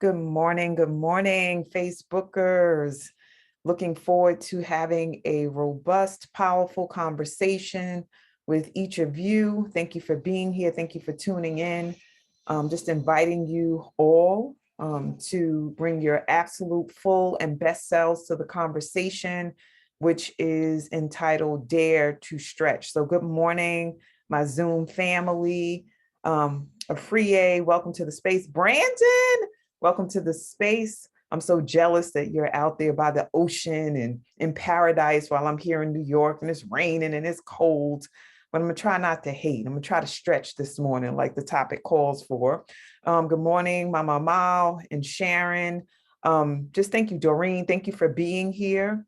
Good morning, Facebookers. Looking forward to having a robust, powerful conversation with each of you. Thank you for being here. Thank you for tuning in. Just inviting you all to bring your absolute full and best selves to the conversation, which is entitled Dare to Stretch. So good morning, my Zoom family. Afriye, welcome to the space. Brandon, welcome to the space. I'm so jealous that you're out there by the ocean and in paradise while I'm here in New York and it's raining and it's cold. But I'm gonna try not to hate. I'm gonna try to stretch this morning like the topic calls for. Good morning, Mama Mal and Sharon. Just thank you, Doreen. Thank you for being here.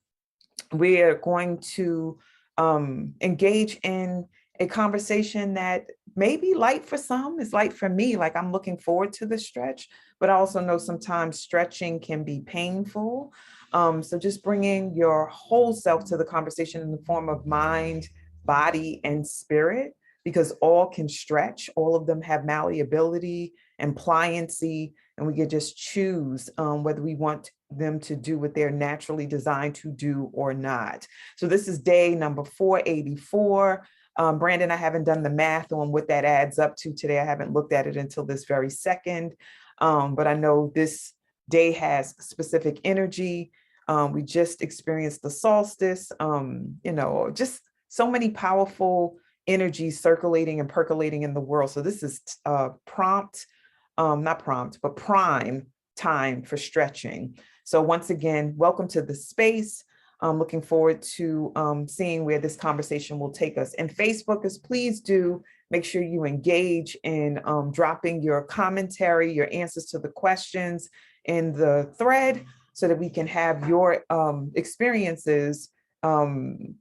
We are going to engage in a conversation that may be light for some, is light for me. Like I'm looking forward to the stretch, but I also know sometimes stretching can be painful. So just bringing your whole self to the conversation in the form of mind, body, and spirit, because all can stretch. All of them have malleability and pliancy, and we can just choose whether we want them to do what they're naturally designed to do or not. So this is day number 484. Brandon, I haven't done the math on what that adds up to today. I haven't looked at it until this very second, but I know this day has specific energy. We just experienced the solstice, just so many powerful energies circulating and percolating in the world. So this is prime time for stretching. So once again, welcome to the space. I'm looking forward to seeing where this conversation will take us. And Facebookers, please do make sure you engage in dropping your commentary, your answers to the questions in the thread so that we can have your experiences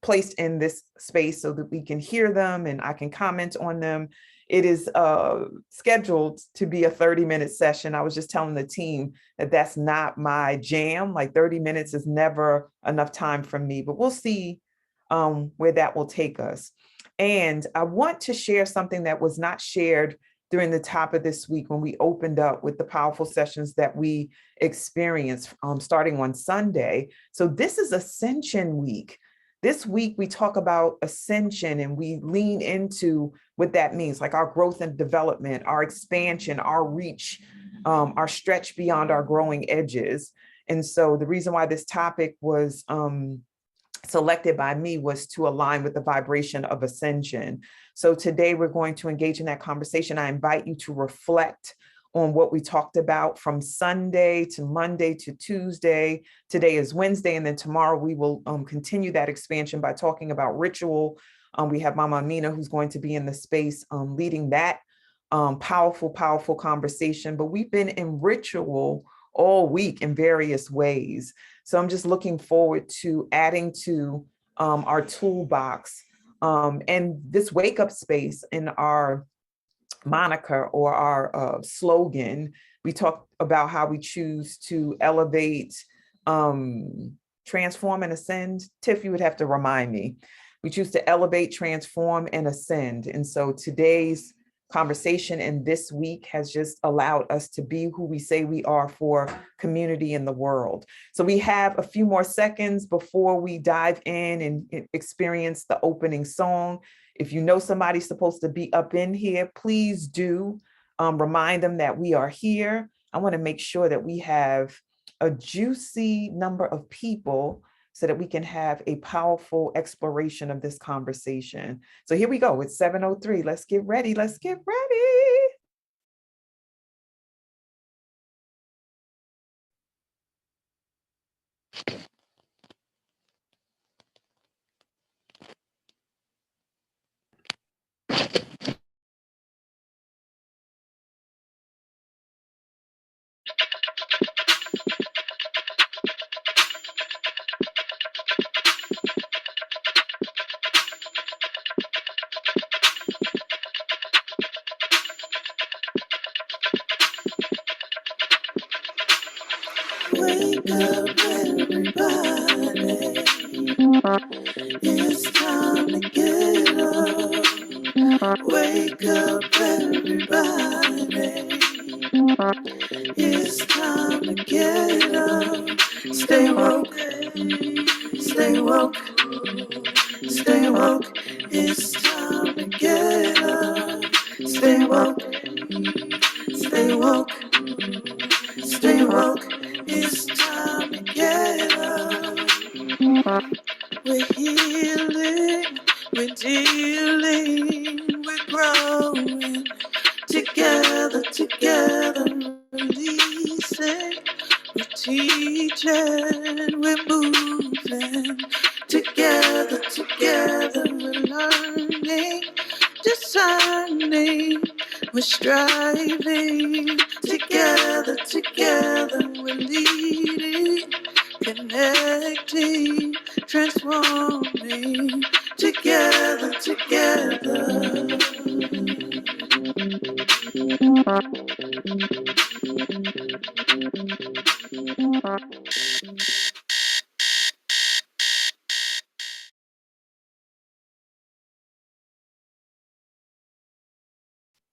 placed in this space so that we can hear them and I can comment on them. It is scheduled to be a 30-minute session. I was just telling the team that that's not my jam. Like 30 minutes is never enough time for me, but we'll see where that will take us. And I want to share something that was not shared during the top of this week when we opened up with the powerful sessions that we experienced starting on Sunday. So this is Ascension Week. This week, we talk about ascension and we lean into what that means, like our growth and development, our expansion, our reach, our stretch beyond our growing edges. And so the reason why this topic was selected by me was to align with the vibration of ascension. So today we're going to engage in that conversation. I invite you to reflect on what we talked about from Sunday to Monday to Tuesday. Today is Wednesday, and then tomorrow we will continue that expansion by talking about ritual. We have Mama Amina, who's going to be in the space leading that powerful conversation. But we've been in ritual all week in various ways. So I'm just looking forward to adding to our toolbox and this wake up space in our moniker or our slogan. We talk about how we choose to elevate, transform, and ascend. Tiff, you would have to remind me. We choose to elevate, transform, and ascend. And so today's conversation and this week has just allowed us to be who we say we are for community in the world. So we have a few more seconds before we dive in and experience the opening song. If you know somebody's supposed to be up in here, please do remind them that we are here. I want to make sure that we have a juicy number of people so that we can have a powerful exploration of this conversation. So here we go. It's 7:03. Let's get ready. Let's get ready. Wake up, everybody. It's time to get up. Wake up, everybody. It's time to get up. Stay woke. Stay woke. Stay woke. It's time to get up. Stay woke. Stay woke. Stay woke. It's time to get up. We're healing. We're dealing. We're growing. Together, releasing. We're teaching, we're moving. Together, we're learning, discerning. We're striving. Together, we're leading, connecting, transforming. Together.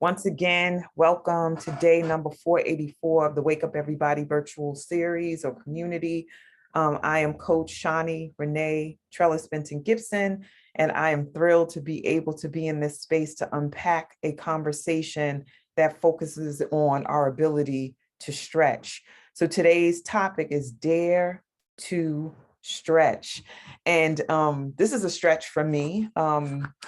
Once again, welcome to day number 484 of the Wake Up Everybody virtual series or community. I am Coach Shawnee Benton Gibson, and I am thrilled to be able to be in this space to unpack a conversation that focuses on our ability to stretch. So today's topic is Dare to Stretch. And this is a stretch for me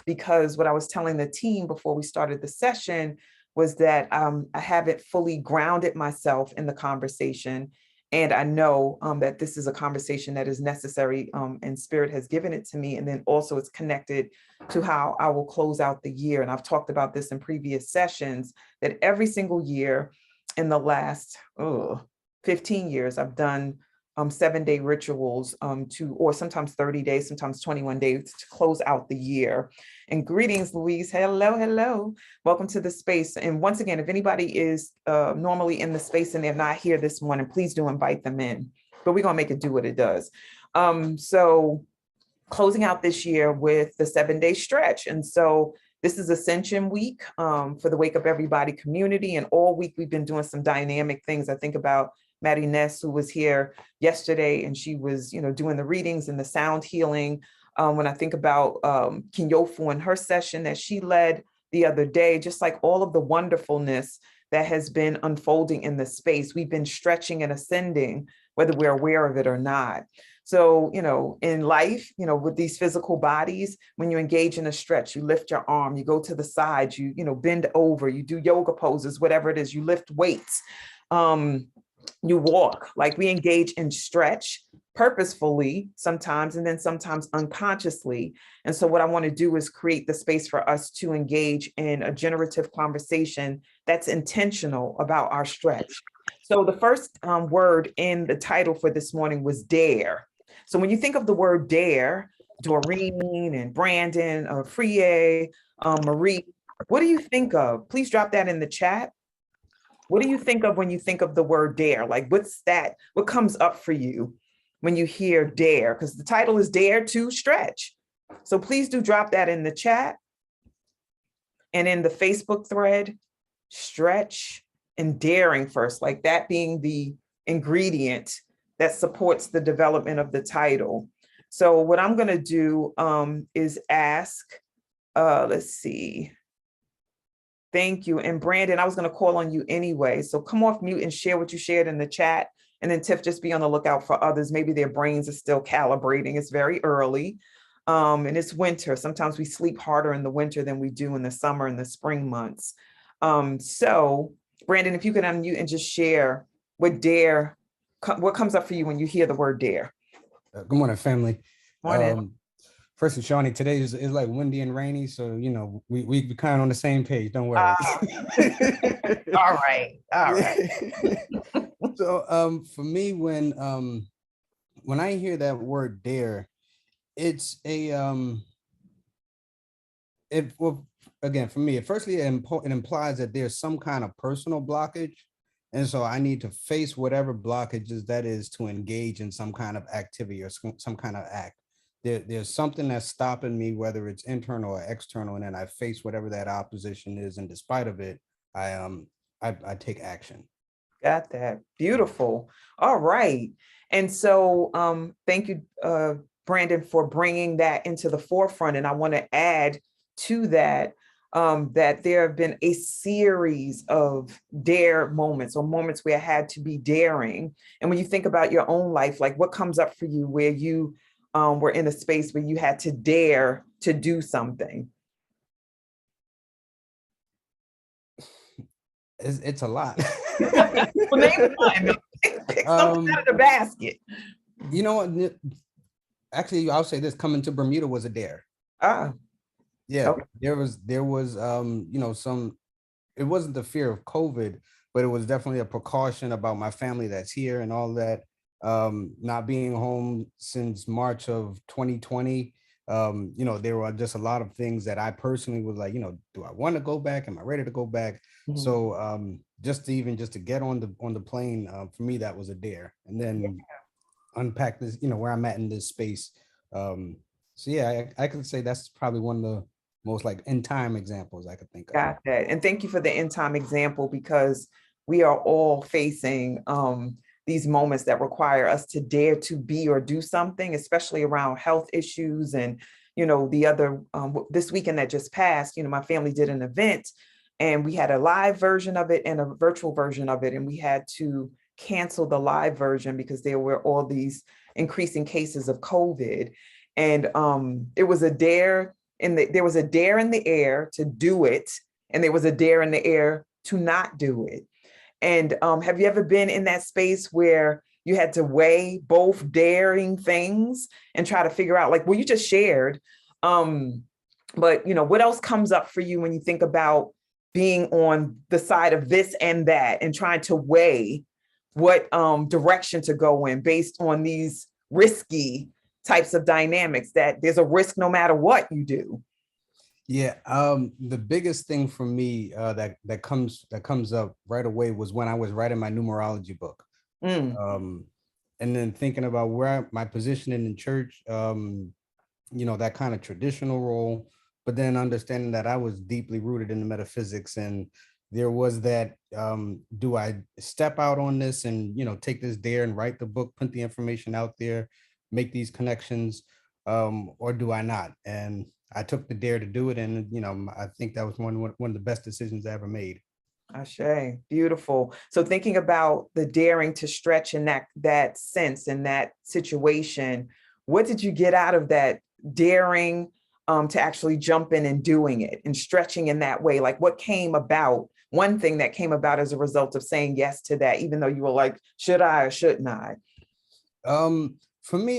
because what I was telling the team before we started the session was that I haven't fully grounded myself in the conversation. And I know that this is a conversation that is necessary and Spirit has given it to me. And then also it's connected to how I will close out the year. And I've talked about this in previous sessions, that every single year in the last 15 years, I've done 7-day rituals or sometimes 30 days, sometimes 21 days to close out the year. And greetings, Louise. Hello. Welcome to the space. And once again, if anybody is normally in the space and they're not here this morning, please do invite them in. But we're going to make it do what it does. So closing out this year with the 7-day stretch. And so this is Ascension Week for the Wake Up Everybody community. And all week we've been doing some dynamic things. I think about Maddie Ness, who was here yesterday, and she was, doing the readings and the sound healing. When I think about Kinyofu and her session that she led the other day, just like all of the wonderfulness that has been unfolding in the space, we've been stretching and ascending, whether we're aware of it or not. So, in life, with these physical bodies, when you engage in a stretch, you lift your arm, you go to the side, you bend over, you do yoga poses, whatever it is, you lift weights. You walk, like we engage in stretch purposefully sometimes, and then sometimes unconsciously. And so what I want to do is create the space for us to engage in a generative conversation that's intentional about our stretch. So the first word in the title for this morning was dare. So when you think of the word dare, Doreen and Brandon, Friye, Marie, what do you think of? Please drop that in the chat. What do you think of when you think of the word dare? Like, what's that? What comes up for you when you hear dare? Because the title is Dare to Stretch. So please do drop that in the chat. And in the Facebook thread, stretch and daring first, like that being the ingredient that supports the development of the title. So what I'm going to do is ask, let's see. Thank you. And Brandon, I was going to call on you anyway. So come off mute and share what you shared in the chat. And then Tiff, just be on the lookout for others. Maybe their brains are still calibrating. It's very early. And it's winter. Sometimes we sleep harder in the winter than we do in the summer and the spring months. So Brandon, if you could unmute and just share what comes up for you when you hear the word dare. Good morning, family. Morning. First of Shawnee, today is like windy and rainy, so we kind of on the same page. Don't worry. All right. So for me, when I hear that word dare, it's again for me. Firstly, it implies that there's some kind of personal blockage, and so I need to face whatever blockages that is to engage in some kind of activity or some kind of act. There's something that's stopping me, whether it's internal or external, and then I face whatever that opposition is, and despite of it, I take action. Got that. Beautiful. All right. And so thank you, Brandon, for bringing that into the forefront. And I want to add to that that there have been a series of dare moments or moments where I had to be daring. And when you think about your own life, like what comes up for you where you were in a space where you had to dare to do something? It's a lot. Well, name one. Pick something out of the basket. You know what? Actually, I'll say this: coming to Bermuda was a dare. Ah, Yeah, okay. there was you know, it wasn't the fear of COVID, but it was definitely a precaution about my family that's here and all that. Not being home since March of 2020. You know, there were just a lot of things that I personally was like, you know, do I want to go back? Am I ready to go back? Mhm. So just to get on the plane, for me, that was a dare. And then unpack this, you know, where I'm at in this space. Um, so yeah, I could say that's probably one of the most like in time examples I could think of. Got that. And thank you for the end time example, because we are all facing these moments that require us to dare to be or do something, especially around health issues. And, you know, the other, this weekend that just passed, you know, my family did an event and we had a live version of it and a virtual version of it. And we had to cancel the live version because there were all these increasing cases of COVID. And it was a dare there was a dare in the air to do it, and there was a dare in the air to not do it. And have you ever been in that space where you had to weigh both daring things and try to figure out, like, well, you just shared, but you know, what else comes up for you when you think about being on the side of this and that and trying to weigh what direction to go in based on these risky types of dynamics, that there's a risk no matter what you do? Yeah, the biggest thing for me that comes up right away was when I was writing my numerology book. Mm, Um, and then thinking about my positioning in church, you know, that kind of traditional role, but then understanding that I was deeply rooted in the metaphysics, and there was that, do I step out on this and, you know, take this dare and write the book, put the information out there, make these connections, or do I not? And I took the dare to do it, and you know, I think that was one of the best decisions I ever made. Ashe, beautiful. So thinking about the daring to stretch in that sense, in that situation, what did you get out of that daring to actually jump in and doing it and stretching in that way? Like what came about? One thing that came about as a result of saying yes to that, even though you were like, should I or shouldn't I? For me,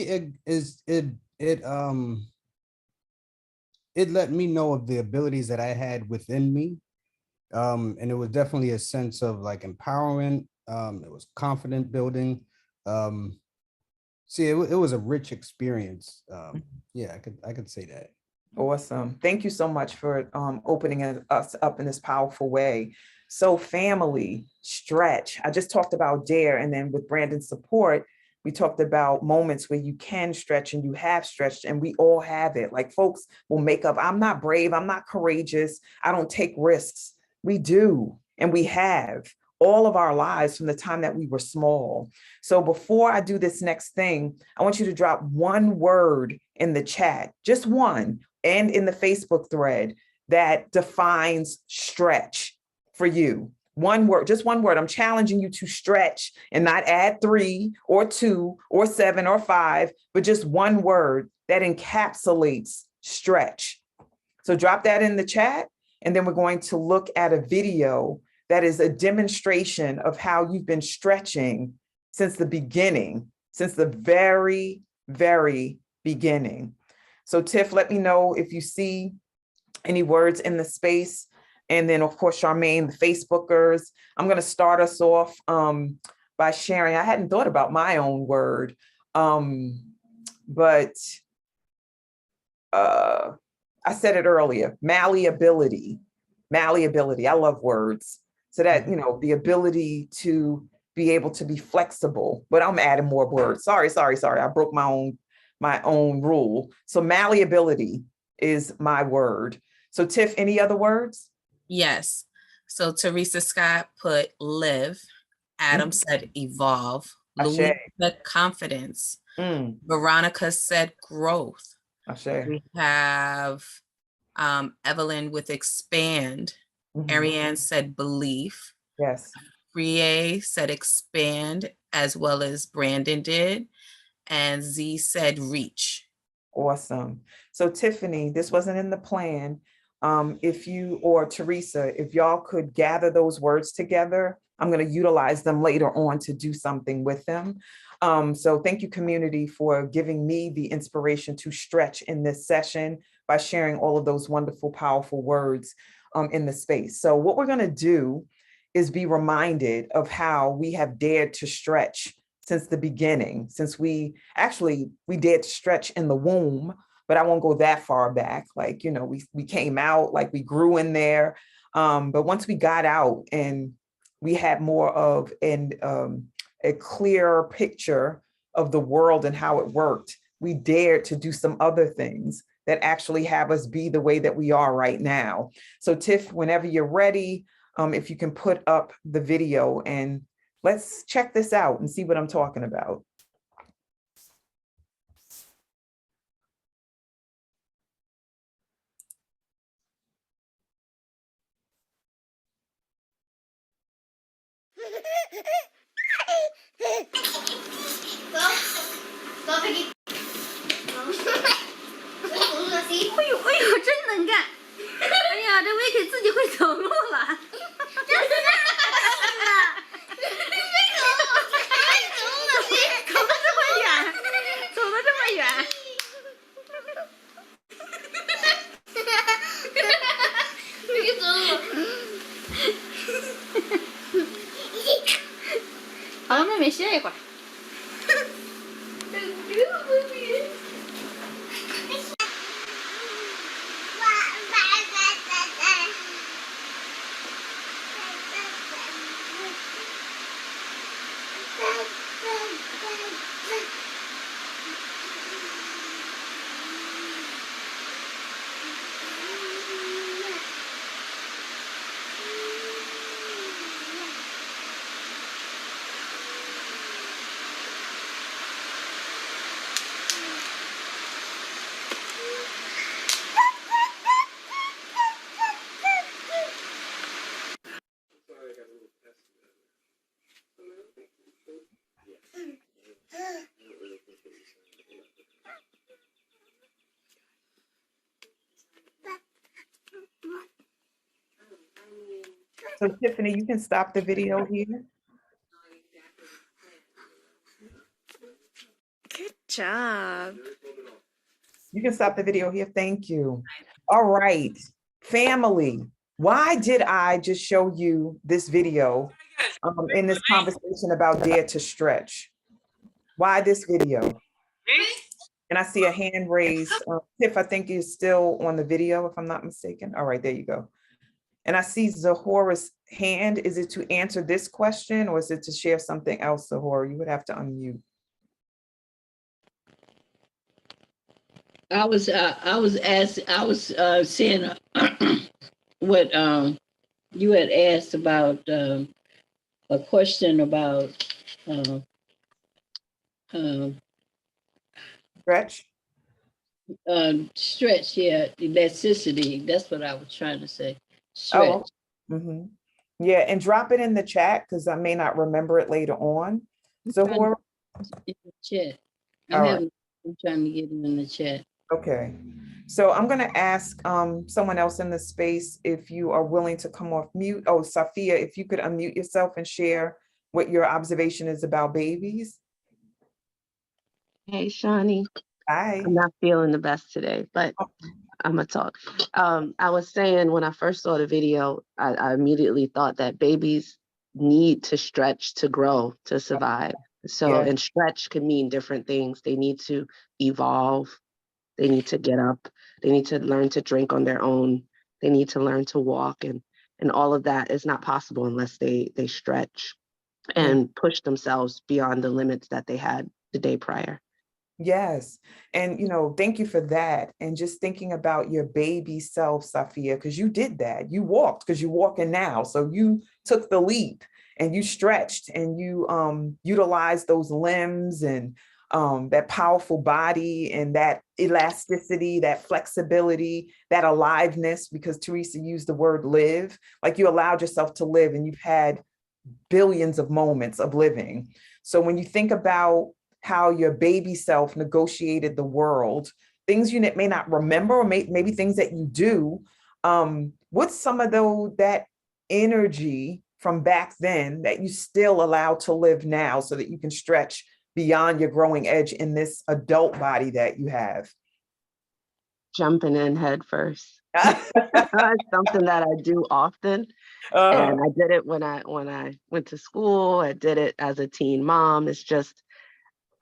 it let me know of the abilities that I had within me. And it was definitely a sense of like empowerment. It was confident building. Um, See, it was a rich experience. Yeah, I could say that. Awesome. Thank you so much for opening us up in this powerful way. So family, stretch. I just talked about dare, and then with Brandon's support, we talked about moments where you can stretch and you have stretched, and we all have it. Like folks will make up, I'm not brave, I'm not courageous, I don't take risks. We do, and we have all of our lives from the time that we were small. So before I do this next thing, I want you to drop one word in the chat, just one, and in the Facebook thread that defines stretch for you. One word, just one word. I'm challenging you to stretch and not add 3 or 2 or 7 or 5, but just one word that encapsulates stretch. So drop that in the chat, and then we're going to look at a video that is a demonstration of how you've been stretching since the beginning, since the very, very beginning. So Tiff, let me know if you see any words in the space. And then of course, Charmaine, the Facebookers. I'm gonna start us off by sharing. I hadn't thought about my own word, but I said it earlier, malleability, malleability. I love words. So that, you know, the ability to be able to be flexible, but I'm adding more words. Sorry. I broke my own rule. So malleability is my word. So Tiff, any other words? Yes. So Teresa Scott put live, Adam said evolve. Ashe. Louise said confidence. Mm. Veronica said growth. Ashe. We have Evelyn with expand. Mhm. Ariane said belief. Yes. Brie said expand, as well as Brandon did. And Z said reach. Awesome. So Tiffany, this wasn't in the plan. If you or Teresa, if y'all could gather those words together, I'm going to utilize them later on to do something with them. So thank you, community, for giving me the inspiration to stretch in this session by sharing all of those wonderful, powerful words in the space. So what we're going to do is be reminded of how we have dared to stretch since the beginning, since we dared to stretch in the womb, but I won't go that far back. Like, you know, we came out, like we grew in there. But once we got out and we had more of a clearer picture of the world and how it worked, we dared to do some other things that actually have us be the way that we are right now. So Tiff, whenever you're ready, if you can put up the video and let's check this out and see what I'm talking about. So Tiffany, you can stop the video here. Good job. You can stop the video here. Thank you. All right, family. Why did I just show you this video in this conversation about Dare to Stretch? Why this video? And I see a hand raised. Tiff, I think you're still on the video, if I'm not mistaken. All right, there you go. And I see Zahora's hand. Is it to answer this question or is it to share something else, Zahora? You would have to unmute. I was saying what you had asked about a question about Stretch? Stretch, yeah, elasticity. That's what I was trying to say. Stretch. Oh, yeah, and drop it in the chat because I may not remember it later on. Zahora? In the chat. I'm trying to get it in the chat. Okay. So I'm going to ask someone else in the space if you are willing to come off mute. Oh, Safia, if you could unmute yourself and share what your observation is about babies. Hey, Shawnee. Hi. I'm not feeling the best today, but I'm gonna talk. I was saying when I first saw the video, I immediately thought that babies need to stretch to grow, to survive. So, Yeah. and stretch can mean different things. They need to evolve. They need to get up. They need to learn to drink on their own. They need to learn to walk, and all of that is not possible unless they stretch and push themselves beyond the limits that they had the day prior. Yes. And, you know, thank you for that. And just thinking about your baby self, Safia, because you did that. You walked because you're walking now. So you took the leap. and you stretched and you utilized those limbs and that powerful body and that elasticity, that flexibility, that aliveness, because Teresa used the word live, like you allowed yourself to live and you've had billions of moments of living. So when you think about how your baby self negotiated the world, things you may not remember, or maybe things that you do, what's some of that energy from back then that you still allow to live now so that you can stretch beyond your growing edge in this adult body that you have? Jumping in head first. It's something that I do often. And I did it when I went to school. I did it as a teen mom. It's just,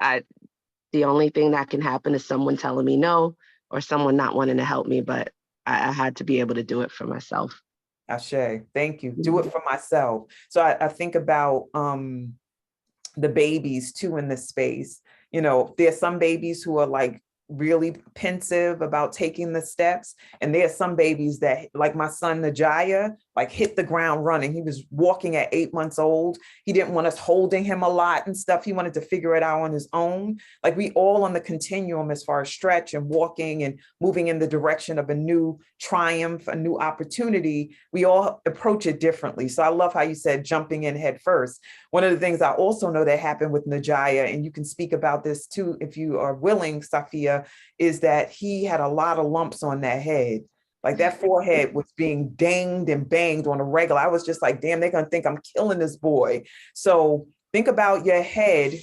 the only thing that can happen is someone telling me no or someone not wanting to help me, but I had to be able to do it for myself. Ashe, thank you. Do it for myself. So I think about the babies too in this space. You know, there's some babies who are like really pensive about taking the steps. And there are some babies that, like my son, Najaya, like hit the ground running. He was walking at 8 months old. He didn't want us holding him a lot and stuff. He wanted to figure it out on his own. Like we all on the continuum as far as stretch and walking and moving in the direction of a new triumph, a new opportunity. We all approach it differently. So I love how you said jumping in head first. One of the things I also know that happened with Najaya, and you can speak about this too if you are willing, Safia, is that he had a lot of lumps on that head. Like that forehead was being dinged and banged on a regular. I was just like, damn, they're gonna think I'm killing this boy. So think about your head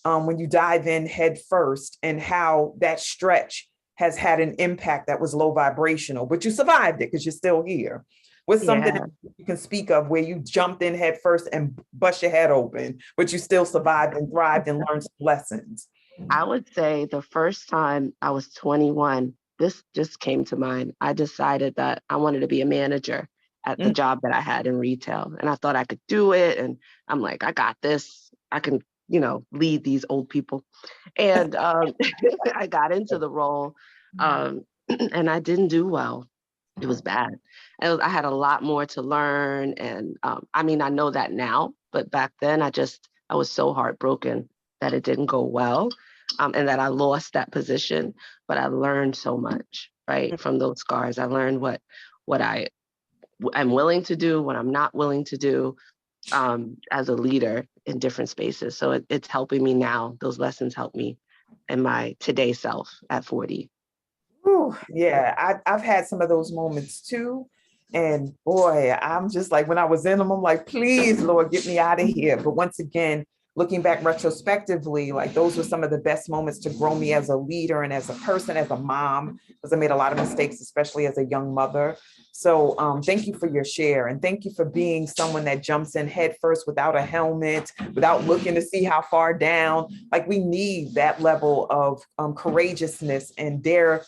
when you dive in head first and how that stretch has had an impact that was low vibrational, but you survived it because you're still here. What's something that you can speak of where you jumped in head first and bust your head open, but you still survived and thrived and learned some lessons? I would say the first time I was 21, this just came to mind. I decided that I wanted to be a manager at the job that I had in retail. And I thought I could do it. And I'm like, I got this. I can, lead these old people. And I got into the role and I didn't do well. It was bad. I had a lot more to learn. And I know that now, but back then I was so heartbroken that it didn't go well. And that I lost that position, but I learned so much, right? From those scars. I learned what I'm willing to do, what I'm not willing to do as a leader in different spaces. So it's helping me now. Those lessons help me in my today self at 40. Ooh, yeah, I've had some of those moments too. And boy, I'm just like, when I was in them, I'm like, please, Lord, get me out of here. But once again, looking back retrospectively, like those were some of the best moments to grow me as a leader and as a person, as a mom, because I made a lot of mistakes, especially as a young mother. So thank you for your share. And thank you for being someone that jumps in head first without a helmet, without looking to see how far down. Like we need that level of courageousness and dare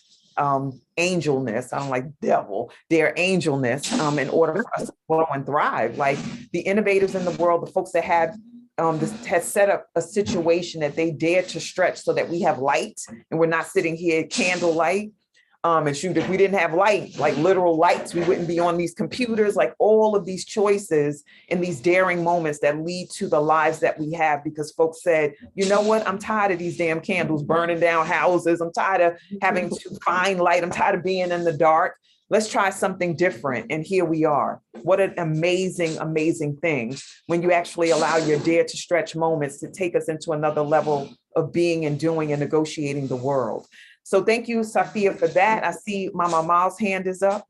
angelness. I don't like devil, their angelness in order for us to grow and thrive. Like the innovators in the world, the folks that have this has set up a situation that they dare to stretch so that we have light and we're not sitting here candlelight. And shoot, if we didn't have light, like literal lights, we wouldn't be on these computers, like all of these choices and these daring moments that lead to the lives that we have, because folks said, you know what, I'm tired of these damn candles burning down houses. I'm tired of having to find light. I'm tired of being in the dark. Let's try something different. And here we are. What an amazing, amazing thing when you actually allow your dare to stretch moments to take us into another level of being and doing and negotiating the world. So thank you, Safia, for that. I see Mama Ma's hand is up.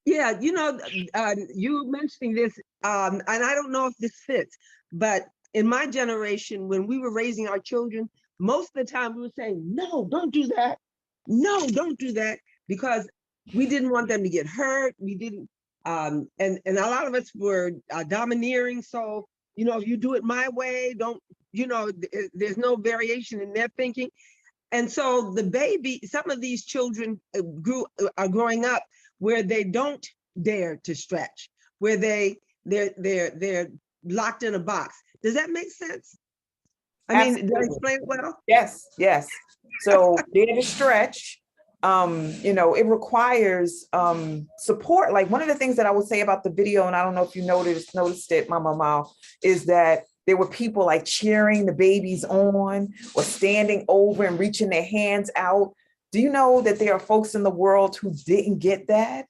Yeah, you mentioning this, and I don't know if this fits, but in my generation, when we were raising our children, most of the time we were saying, no, don't do that. No, don't do that, because we didn't want them to get hurt. We didn't, and a lot of us were domineering. So, if you do it my way, don't, there's no variation in their thinking. And so some of these children are growing up where they don't dare to stretch, where they're locked in a box. Does that make sense? I mean, did I explain it well? Yes. So dare to stretch you know, it requires support. Like one of the things that I would say about the video, and I don't know if you noticed it, Mama Mao, is that there were people like cheering the babies on or standing over and reaching their hands out. Do you know that there are folks in the world who didn't get that?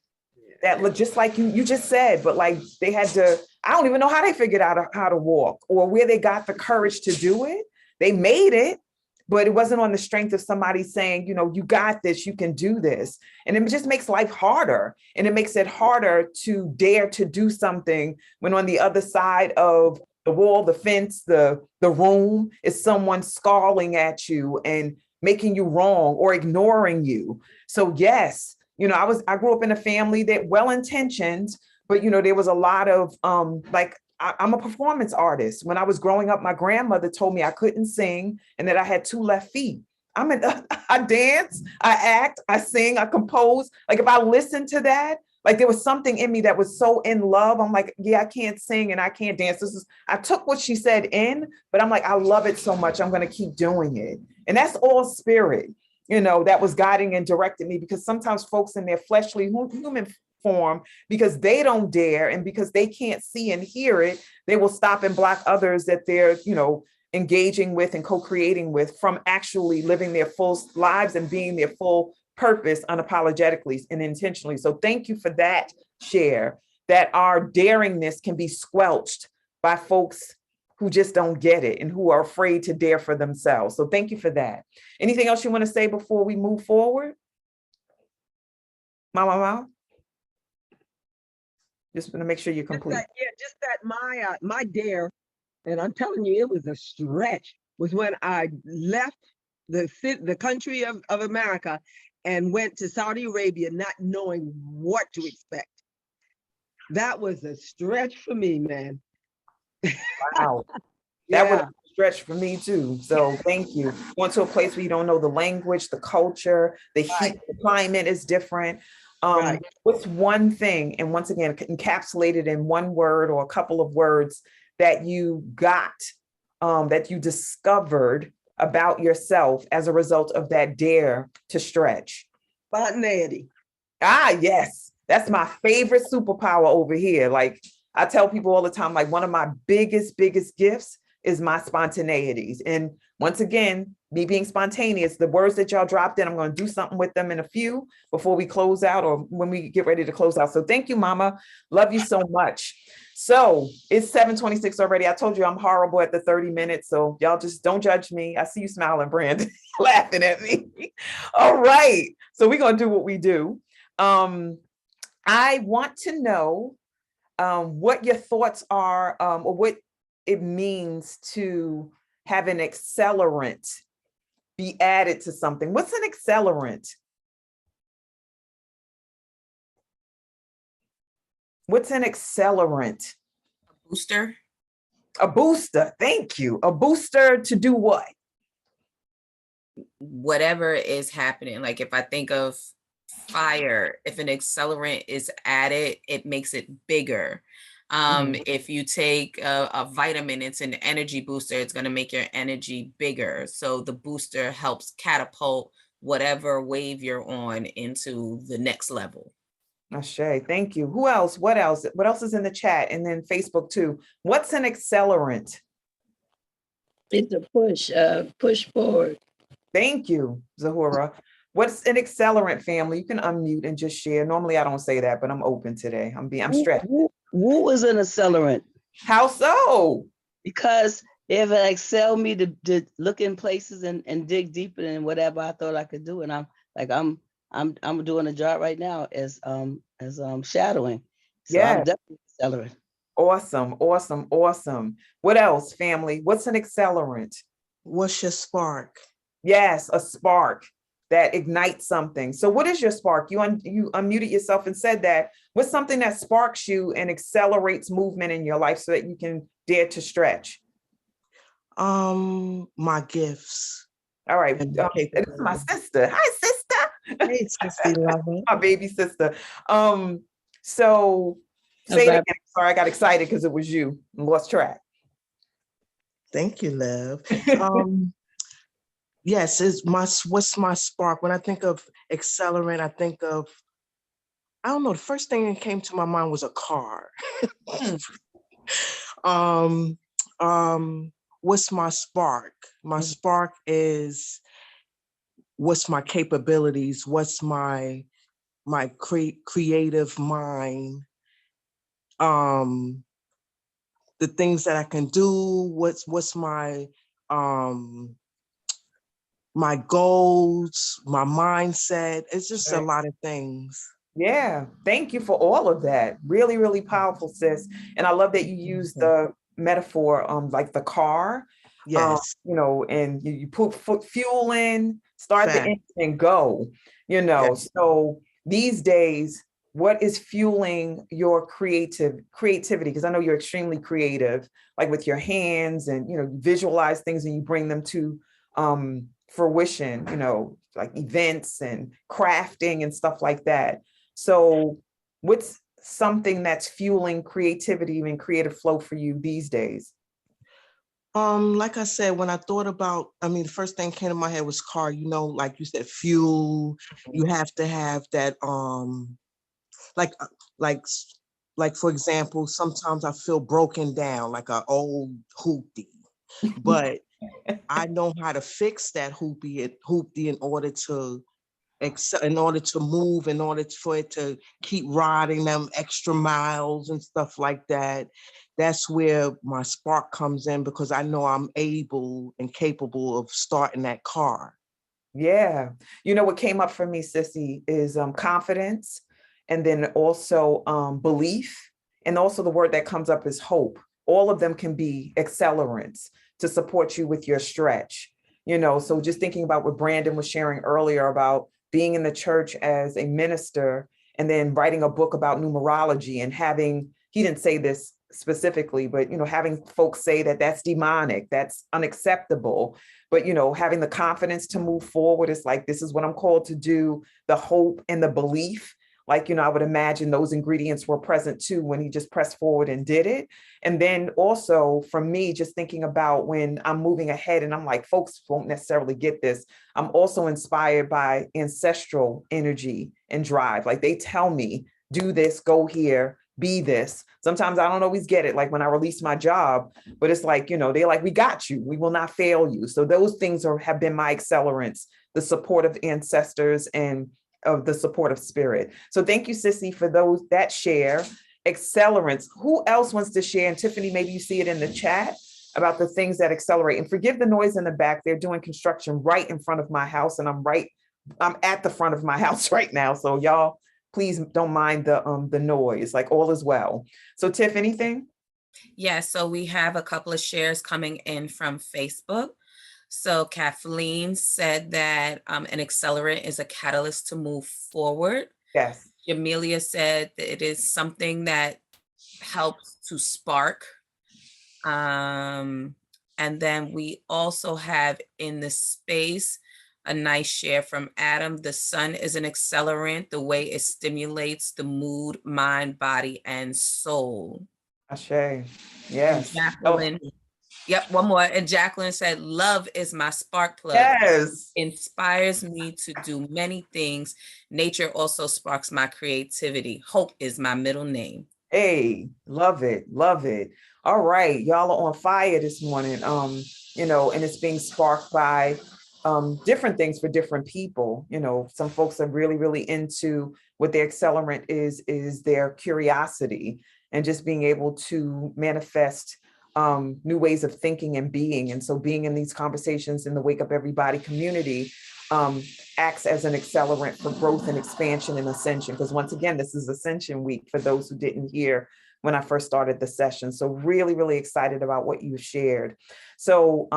That look just like you just said, but like they had to, I don't even know how they figured out how to walk or where they got the courage to do it. They made it, but it wasn't on the strength of somebody saying, you know, you got this, you can do this. And it just makes life harder. And it makes it harder to dare to do something when on the other side of the wall, the fence, the room is someone scowling at you and making you wrong or ignoring you. So yes, you know, I grew up in a family that well-intentioned, but you know, there was a lot of I'm a performance artist. When I was growing up, my grandmother told me I couldn't sing and that I had 2 left feet. I dance, I act, I sing, I compose. Like if I listened to that, like there was something in me that was so in love. I'm like, yeah, I can't sing and I can't dance. I took what she said in, but I'm like, I love it so much. I'm going to keep doing it. And that's all spirit, you know, that was guiding and directing me, because sometimes folks in their fleshly human form, because they don't dare and because they can't see and hear it, they will stop and block others that they're, you know, engaging with and co-creating with from actually living their full lives and being their full purpose unapologetically and intentionally. So thank you for that share, that our daringness can be squelched by folks who just don't get it and who are afraid to dare for themselves. So thank you for that. Anything else you want to say before we move forward? Mama? Just want to make sure you're complete. Just that my dare, and I'm telling you, it was a stretch, was when I left the country of America and went to Saudi Arabia, not knowing what to expect. That was a stretch for me, man. Wow. That was a stretch for me too. So thank you. Going to a place where you don't know the language, the culture, the heat, the climate is different. What's one thing, and once again, encapsulated in one word or a couple of words, that you got, that you discovered about yourself as a result of that dare to stretch? Spontaneity. Ah, yes. That's my favorite superpower over here. Like I tell people all the time, like one of my biggest gifts is my spontaneities. And once again, me being spontaneous, the words that y'all dropped in, I'm going to do something with them in a few before we close out or when we get ready to close out. So thank you, Mama. Love you so much. So it's 7:26 already. I told you I'm horrible at the 30 minutes. So y'all just don't judge me. I see you smiling, Brandon, laughing at me. All right. So we're going to do what we do. I want to know what your thoughts are, or what it means to have an accelerant be added to something. What's an accelerant? What's an accelerant? A booster. A booster. Thank you. A booster to do what? Whatever is happening. Like if I think of fire, if an accelerant is added, it makes it bigger. If you take a vitamin, it's an energy booster, it's going to make your energy bigger. So the booster helps catapult whatever wave you're on into the next level. Ashe, thank you. Who else? What else? What else is in the chat? And then Facebook too. What's an accelerant? It's a push forward. Thank you, Zahura. What's an accelerant, family? You can unmute and just share. Normally I don't say that, but I'm open today. I'm stretched. Woo is an accelerant. How so? Because if it excel me to look in places and dig deeper than whatever I thought I could do. And I'm doing a job right now as shadowing. So Yeah. I'm definitely accelerant. Awesome, awesome, awesome. What else, family? What's an accelerant? What's your spark? Yes, a spark that ignites something. So what is your spark? You unmuted yourself and said that. What's something that sparks you and accelerates movement in your life so that you can dare to stretch? My gifts. All right. This is my sister. Hi, sister. Hey, sister, love it. My baby sister. So say it again. Sorry, I got excited because it was you and lost track. Thank you, love. Yes, it's what's my spark? When I think of accelerant, I think of, I don't know, the first thing that came to my mind was a car. Hmm. um, what's my spark? My Mhm. spark is what's my capabilities, what's my creative mind, um, the things that I can do, what's um my goals, my mindset. It's just a Right. lot of things. Yeah, thank you for all of that. Really, really powerful, sis. And I love that you use the metaphor, like the car, Yes, and you put fuel in, start the fact. engine and go, Yeah. So these days, what is fueling your creativity? Because I know you're extremely creative, like with your hands and, you visualize things and you bring them to fruition, like events and crafting and stuff like that. So what's something that's fueling creativity and creative flow for you these days? Like I said, when I thought about, I mean, the first thing came to my head was car, like you said, fuel. You have to have that, like, like, like for example, sometimes I feel broken down, like an old hoopty, but I know how to fix that hoopty in order to in order to move, in order for it to keep riding them extra miles and stuff like that. That's where my spark comes in because I know I'm able and capable of starting that car. Yeah. What came up for me, Sissy, is confidence, and then also belief. And also the word that comes up is hope. All of them can be accelerants to support you with your stretch. So just thinking about what Brandon was sharing earlier about being in the church as a minister and then writing a book about numerology and having, he didn't say this specifically, but having folks say that that's demonic, that's unacceptable, but having the confidence to move forward is like, this is what I'm called to do. The hope and the belief, like, I would imagine those ingredients were present too when he just pressed forward and did it. And then also for me, just thinking about when I'm moving ahead and I'm like, folks won't necessarily get this, I'm also inspired by ancestral energy and drive. Like they tell me, do this, go here, be this. Sometimes I don't always get it. Like when I release my job, but it's like, they're like, we got you. We will not fail you. So those things have been my accelerants, the support of ancestors and of the support of spirit. So thank you, Sissy, for that share. Accelerants. Who else wants to share? And Tiffany, maybe you see it in the chat about the things that accelerate. And forgive the noise in the back. They're doing construction right in front of my house, and I'm at the front of my house right now. So y'all, please don't mind the noise. Like all is well. So Tiff, anything? Yeah, so we have a couple of shares coming in from Facebook. So Kathleen said that an accelerant is a catalyst to move forward. Yes. Jamelia said that it is something that helps to spark. And then we also have in the space a nice share from Adam. The sun is an accelerant, the way it stimulates the mood, mind, body, and soul. Ashe. And Yes. Jacqueline, yep, one more. And Jacqueline said, love is my spark plug. Yes. Inspires me to do many things. Nature also sparks my creativity. Hope is my middle name. Hey, love it. Love it. All right. Y'all are on fire this morning. And it's being sparked by different things for different people. Some folks are really, really into what their accelerant is their curiosity and just being able to manifest new ways of thinking and being. And so being in these conversations in the Wake Up Everybody community acts as an accelerant for growth and expansion and ascension. Because once again, this is Ascension Week for those who didn't hear when I first started the session. So really, really excited about what you shared. So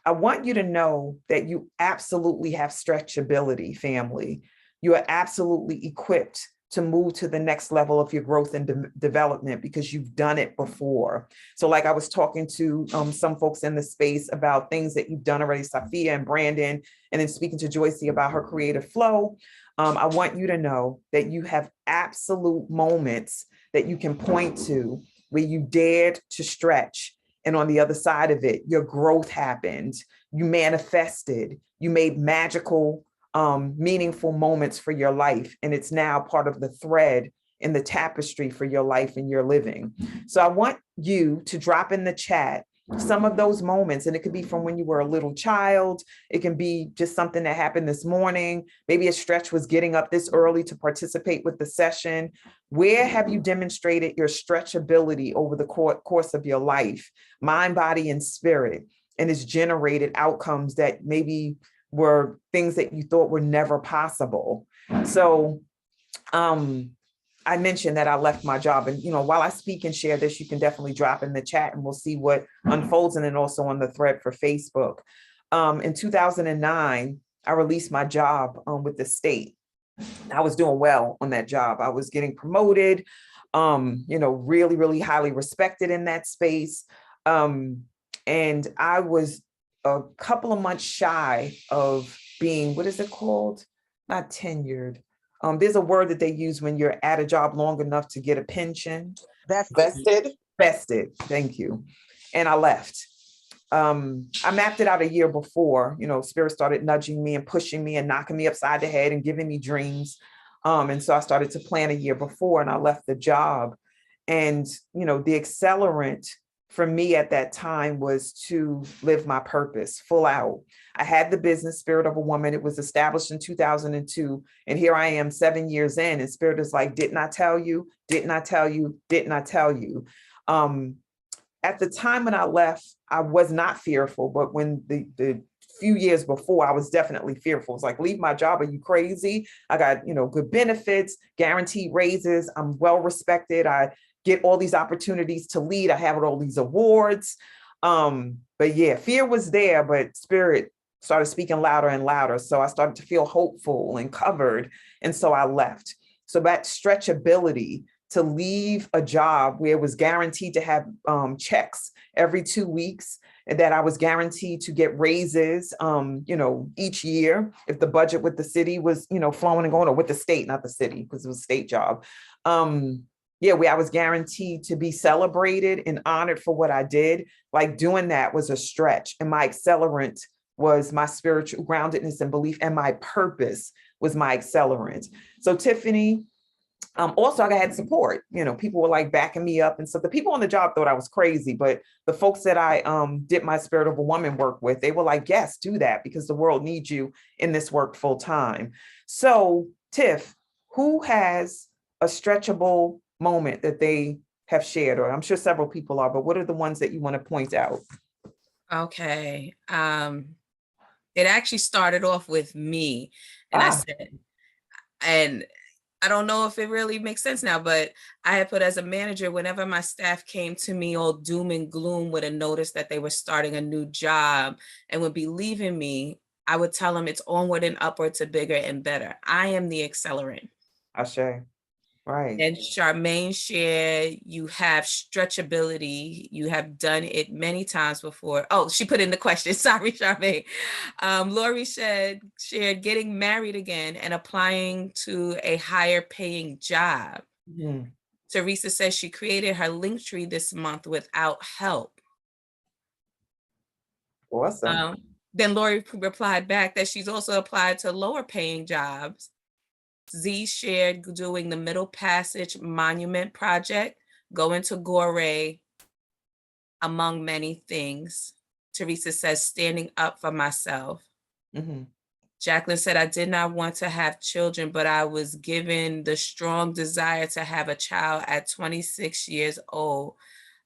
I want you to know that you absolutely have stretchability, family. You are absolutely equipped to move to the next level of your growth and development because you've done it before. So like I was talking to some folks in the space about things that you've done already, Safia and Brandon, and then speaking to Joycey about her creative flow. I want you to know that you have absolute moments that you can point to where you dared to stretch And on the other side of it, your growth happened. You manifested. You made magical, meaningful moments for your life. And it's now part of the thread in the tapestry for your life and your living. So I want you to drop in the chat some of those moments. And it could be from when you were a little child. It can be just something that happened this morning. Maybe a stretch was getting up this early to participate with the session. Where have you demonstrated your stretchability over the course of your life, mind, body, and spirit, and it's generated outcomes that maybe were things that you thought were never possible? So I mentioned that I left my job, and while I speak and share this, you can definitely drop in the chat and we'll see what unfolds, and then also on the thread for Facebook. In 2009, I released my job with the state. I was doing well on that job. I was getting promoted, really, really highly respected in that space. And I was a couple of months shy of being, what is it called? Not tenured. There's a word that they use when you're at a job long enough to get a pension. Vested. Thank you. And I left. I mapped it out a year before, Spirit started nudging me and pushing me and knocking me upside the head and giving me dreams. And so I started to plan a year before, and I left the job. And, the accelerant for me at that time was to live my purpose full out. I had the business, Spirit of a Woman. It was established in 2002. And here I am 7 years in, and Spirit is like, didn't I tell you? Didn't I tell you? Didn't I tell you? At the time when I left, I was not fearful, but when the few years before, I was definitely fearful. It's like, leave my job. Are you crazy? I got, good benefits, guaranteed raises. I'm well respected. I get all these opportunities to lead. I have all these awards. But yeah, fear was there, but Spirit started speaking louder and louder. So I started to feel hopeful and covered. And so I left. So that stretchability to leave a job where it was guaranteed to have checks every 2 weeks, and that I was guaranteed to get raises, each year if the budget with the city was, flowing and going, or with the state, not the city, because it was a state job. Where I was guaranteed to be celebrated and honored for what I did. Like, doing that was a stretch, and my accelerant was my spiritual groundedness and belief, and my purpose was my accelerant. So Tiffany, also I had support, people were like backing me up. And so the people on the job thought I was crazy, but the folks that I did my Spirit of a Woman work with, they were like, yes, do that, because the world needs you in this work full time. So Tiff, who has a stretchable moment that they have shared? Or I'm sure several people are, but what are the ones that you want to point out? Okay. It actually started off with me, and I said, and I don't know if it really makes sense now, but I had put as a manager, whenever my staff came to me all doom and gloom with a notice that they were starting a new job and would be leaving me, I would tell them it's onward and upward to bigger and better. I am the accelerant. Ashe. Right. And Charmaine shared, you have stretchability. You have done it many times before. Oh, she put in the question. Sorry, Charmaine. Lori shared getting married again and applying to a higher paying job. Mm-hmm. Teresa says she created her Linktree this month without help. Awesome. Then Lori replied back that she's also applied to lower paying jobs. Z shared doing the Middle Passage Monument Project, going to Gore, among many things. Teresa says, standing up for myself. Mm-hmm. Jacqueline said, I did not want to have children, but I was given the strong desire to have a child at 26 years old.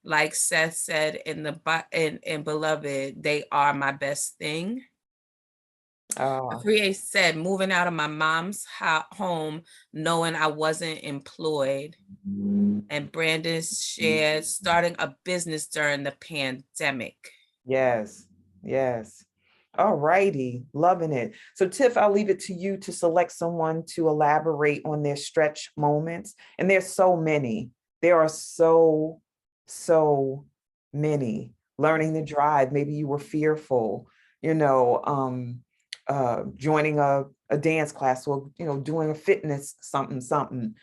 Like Seth said in Beloved, they are my best thing. Priya said, moving out of my mom's home, knowing I wasn't employed. And Brandon shared starting a business during the pandemic. Yes. All righty. Loving it. So Tiff, I'll leave it to you to select someone to elaborate on their stretch moments. And there's so many. There are so many. Learning to drive. Maybe you were fearful, joining a dance class, or doing a fitness something,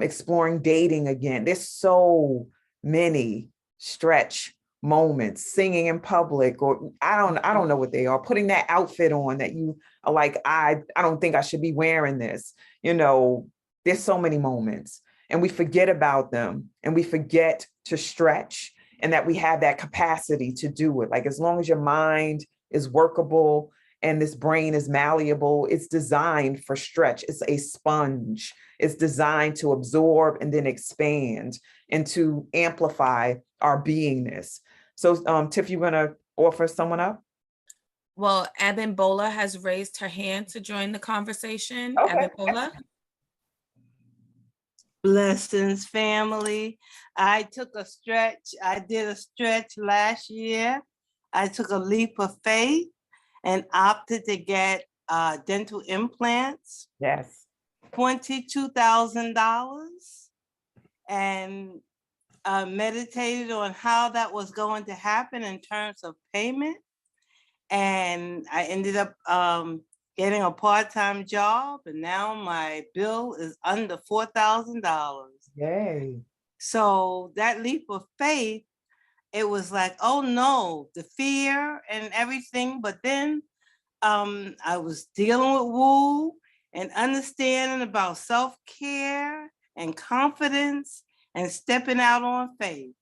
exploring dating again. There's so many stretch moments, singing in public, or I don't know what they are, putting that outfit on that you are like, I don't think I should be wearing this. You know, there's so many moments and we forget about them and we forget to stretch and that we have that capacity to do it. Like as long as your mind is workable and this brain is malleable, it's designed for stretch. It's a sponge. It's designed to absorb and then expand and to amplify our beingness. So Tiff, you want to offer someone up? Well, Abimbola has raised her hand to join the conversation. Okay. Abimbola. Blessings, family. I took a stretch. I did a stretch last year. I took a leap of faith and opted to get dental implants. Yes. $22,000, and meditated on how that was going to happen in terms of payment. And I ended up getting a part-time job, and now my bill is under $4,000. Yay. So that leap of faith, it was like, oh no, the fear and everything. But then I was dealing with woo and understanding about self-care and confidence and stepping out on faith.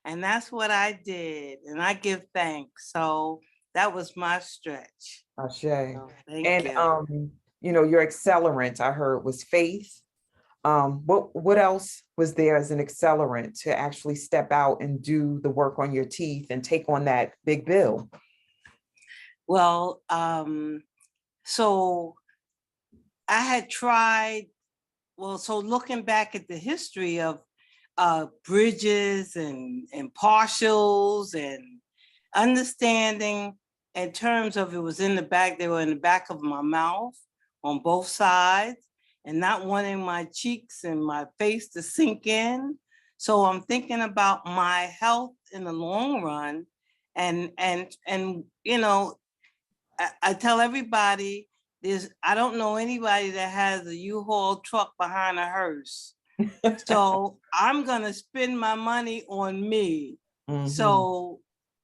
And that's what I did. And I give thanks. So that was my stretch. Ashe. So, thank And you. you know, your accelerant I heard was faith. What else was there as an accelerant to actually step out and do the work on your teeth and take on that big bill? Well, so I had tried, so looking back at the history of bridges and partials and understanding in terms of it was in the back, they were in the back of my mouth on both sides and not wanting my cheeks and my face to sink in. So I'm thinking about my health in the long run. And you know, I tell everybody, I don't know anybody that has a U-Haul truck behind a hearse. So I'm gonna spend my money on me. So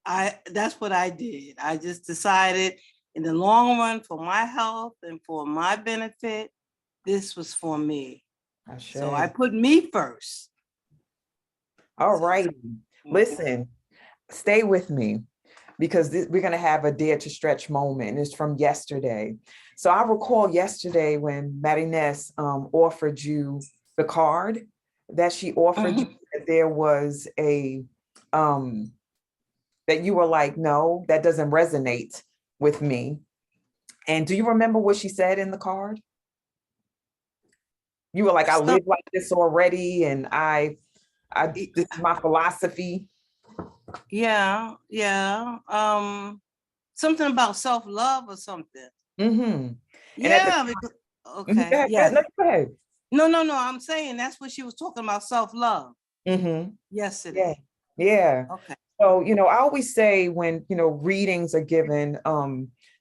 that's what I did. I just decided in the long run for my health and for my benefit, this was for me. So I put me first. All right. Listen, stay with me, because we're going to have a Dare to Stretch moment. It's from yesterday. So I recall yesterday when Marinez offered you the card, that she offered you, that there was a, that you were like, no, that doesn't resonate with me. And do you remember what she said in the card? You were like, I live like this already, and this is my philosophy. Yeah. Something about self-love or something. Yeah. Okay. Yeah. Go ahead. No. I'm saying that's what she was talking about, self-love. Yesterday. Yeah. Okay. So, you know, I always say when, you know, readings are given,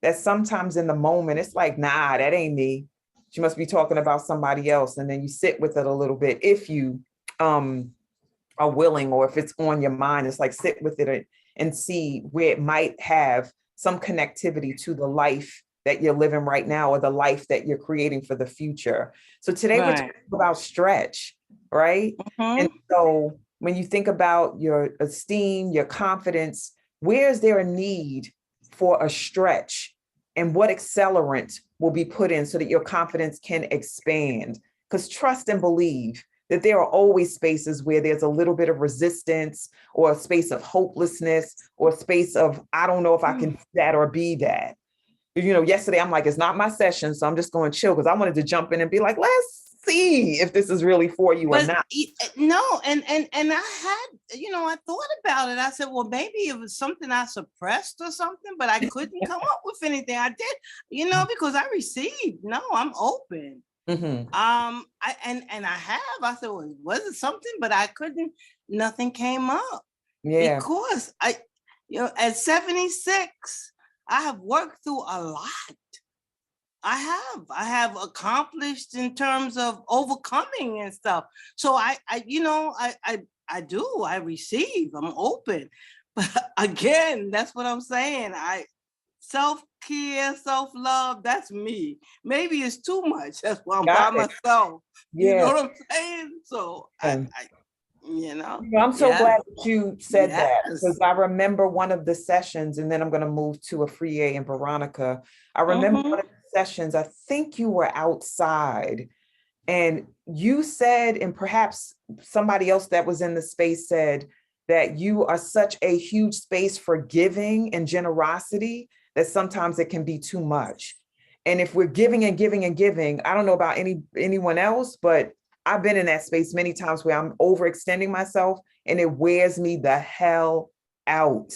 that sometimes in the moment, it's like, nah, that ain't me. She must be talking about somebody else. And then you sit with it a little bit if you are willing, or if it's on your mind, it's like sit with it and see where it might have some connectivity to the life that you're living right now, or the life that you're creating for the future. So today we're talking about stretch, right? And so when you think about your esteem, your confidence, where is there a need for a stretch, and what accelerant will be put in so that your confidence can expand? Because trust and believe that there are always spaces where there's a little bit of resistance, or a space of hopelessness, or a space of, I don't know if I can do that or be that. You know, yesterday I'm like, it's not my session, so I'm just going to chill, because I wanted to jump in and be like, let's see if this is really for you or not. No, and I had, you know, I thought about it. I said, well, maybe it was something I suppressed or something, but I couldn't come up with anything. I did, you know, because I received. No, I'm open. I said, well, was it something? But I couldn't, nothing came up. Yeah. Because you know, at 76, I have worked through a lot. I have accomplished in terms of overcoming and stuff. So I receive, I'm open. But again, that's what I'm saying. Self-care, self-love, that's me. Maybe it's too much. That's why I'm by myself. You know what I'm saying? So I'm so glad that you said that, because I remember one of the sessions, and then I'm going to move to Afriye and Veronica. I remember one of the sessions, I think you were outside, and you said, and perhaps somebody else that was in the space said, that you are such a huge space for giving and generosity that sometimes it can be too much. And if we're giving and giving and giving, I don't know about anyone else, but I've been in that space many times where I'm overextending myself and it wears me the hell out.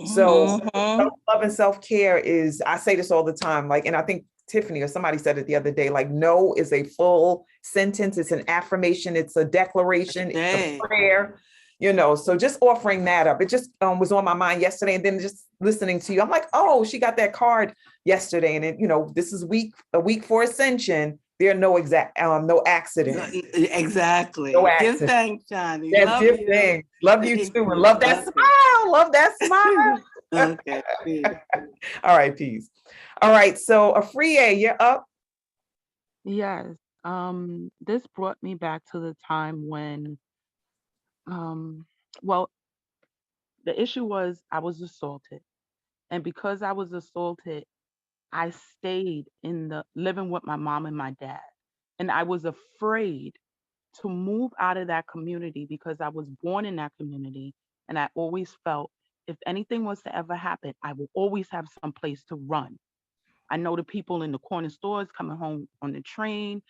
So self-love and self-care is, I say this all the time, like, and I think Tiffany or somebody said it the other day, like, no is a full sentence. It's an affirmation. It's a declaration. It's a prayer, so just offering that up. It just was on my mind yesterday. And then just listening to you, I'm like, oh, she got that card yesterday. And it, this is a week for Ascension. There are no accidents. Exactly. No Give accidents. thanks, Johnny. Yes, Love give you. thanks. Love you too. And love that smile. Love that smile. Okay. All right, peace. All right, so Afriye, you're up. Yes. This brought me back to the time when, well, the issue was I was assaulted. And because I was assaulted, I stayed living with my mom and my dad. And I was afraid to move out of that community because I was born in that community. And I always felt if anything was to ever happen, I will always have some place to run. I know the people in the corner stores coming home on the train.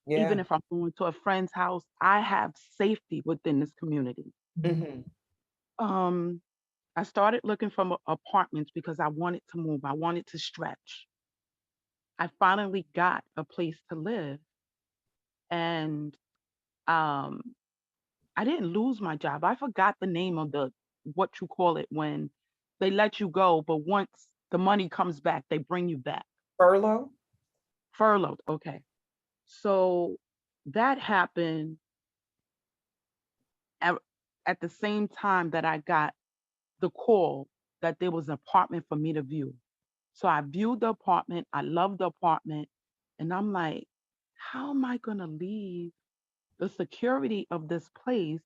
Even if I'm going to a friend's house, I have safety within this community. I started looking for apartments because I wanted to move. I wanted to stretch. I finally got a place to live, and um, I didn't lose my job. I forgot the name of what you call it when they let you go, but once the money comes back, they bring you back. Furlough? Furloughed. Okay. So that happened at the same time that I got the call that there was an apartment for me to view. So I viewed the apartment. I loved the apartment. And I'm like, how am I going to leave the security of this place?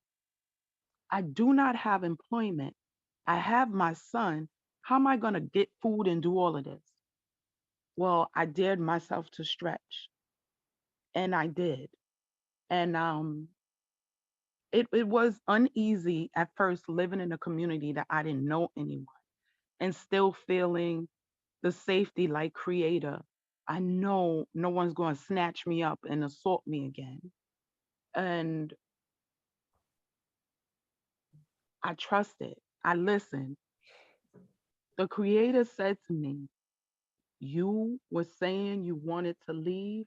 I do not have employment. I have my son. How am I going to get food and do all of this? Well, I dared myself to stretch, and I did. And it was uneasy at first living in a community that I didn't know anyone and still feeling the safety like creator. I know no one's going to snatch me up and assault me again. And I trusted. I listened. The creator said to me, you were saying you wanted to leave.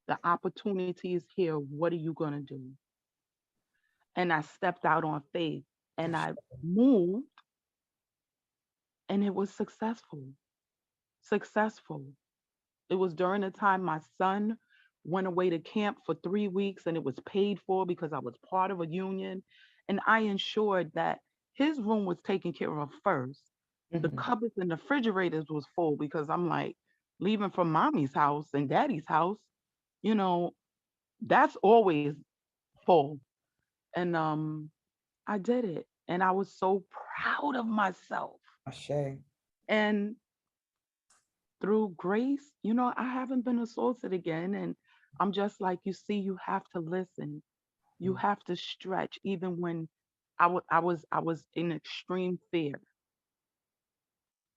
The opportunity is here. What are you going to do? And I stepped out on faith and I moved, and it was successful. Successful. It was during the time my son went away to camp for 3 weeks, and it was paid for because I was part of a union. And I ensured that his room was taken care of first. The cupboards and the refrigerators was full because I'm like, leaving from mommy's house and daddy's house, you know, that's always full. And I did it. And I was so proud of myself. Ashe. And through grace, I haven't been assaulted again. And I'm just like, you have to listen. You have to stretch, even when I was in extreme fear.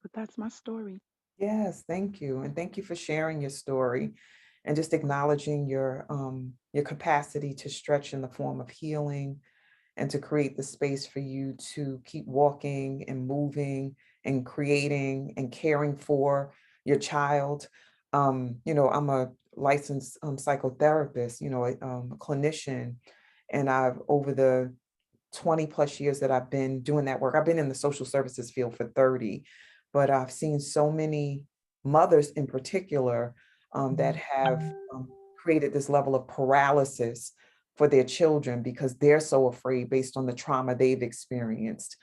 But that's my story. Yes, thank you. And thank you for sharing your story and just acknowledging your capacity to stretch in the form of healing and to create the space for you to keep walking and moving and creating and caring for your child. I'm a licensed psychotherapist, a clinician, and I've, over the 20 plus years that I've been doing that work, I've been in the social services field for 30, but I've seen so many mothers in particular that have created this level of paralysis for their children because they're so afraid based on the trauma they've experienced.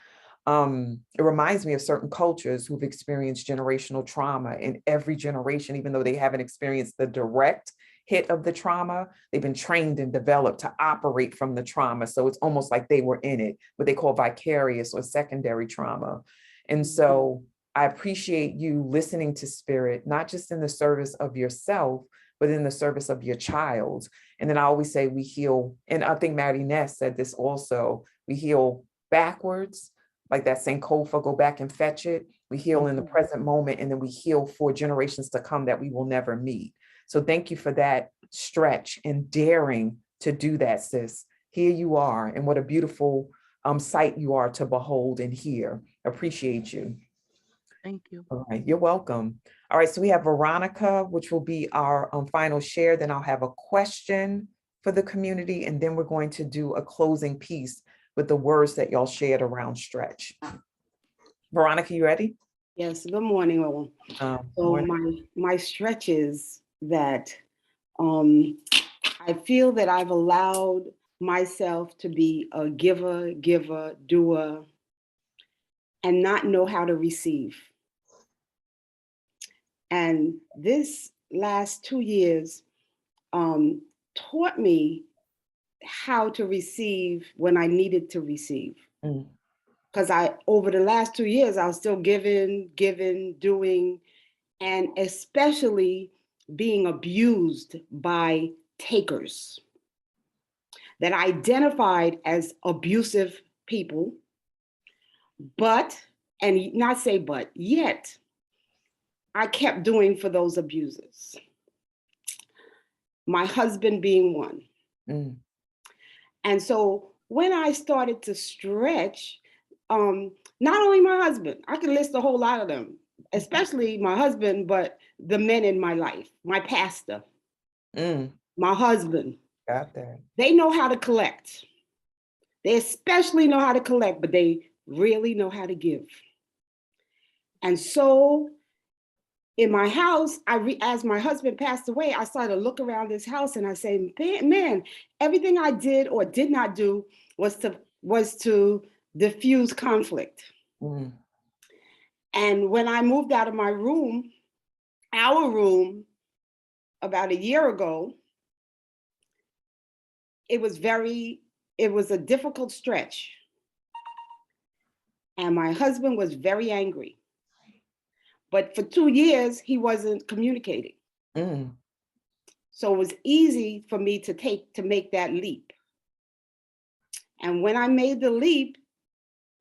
It reminds me of certain cultures who've experienced generational trauma, in every generation, even though they haven't experienced the direct hit of the trauma, they've been trained and developed to operate from the trauma. So it's almost like they were in it, what they call vicarious or secondary trauma. And so I appreciate you listening to spirit, not just in the service of yourself, but in the service of your child. And then I always say we heal, and I think Mary Ness said this also, we heal backwards, like that Sankofa, go back and fetch it. We heal in the present moment, and then we heal for generations to come that we will never meet. So thank you for that stretch and daring to do that, sis. Here you are, and what a beautiful sight you are to behold and hear. Appreciate you. Thank you. All right, you're welcome. All right, so we have Veronica, which will be our final share. Then I'll have a question for the community, and then we're going to do a closing piece with the words that y'all shared around stretch. Veronica, you ready? Yes, good morning, all. So morning. my stretch is that I feel that I've allowed myself to be a giver, doer, and not know how to receive. And this last 2 years taught me how to receive when I needed to receive. Because over the last 2 years, I was still giving, doing, and especially being abused by takers that identified as abusive people, yet I kept doing for those abusers. My husband being one. And so when I started to stretch, not only my husband, I can list a whole lot of them, especially my husband, but the men in my life, my pastor, my husband. Got that. They know how to collect. They especially know how to collect, but they really know how to give. And so in my house, as my husband passed away, I started to look around this house and I say, man, everything I did or did not do was to diffuse conflict. And when I moved out of my room, our room, about a year ago, it was a difficult stretch. And my husband was very angry. But for 2 years, he wasn't communicating. So it was easy for me to make that leap. And when I made the leap,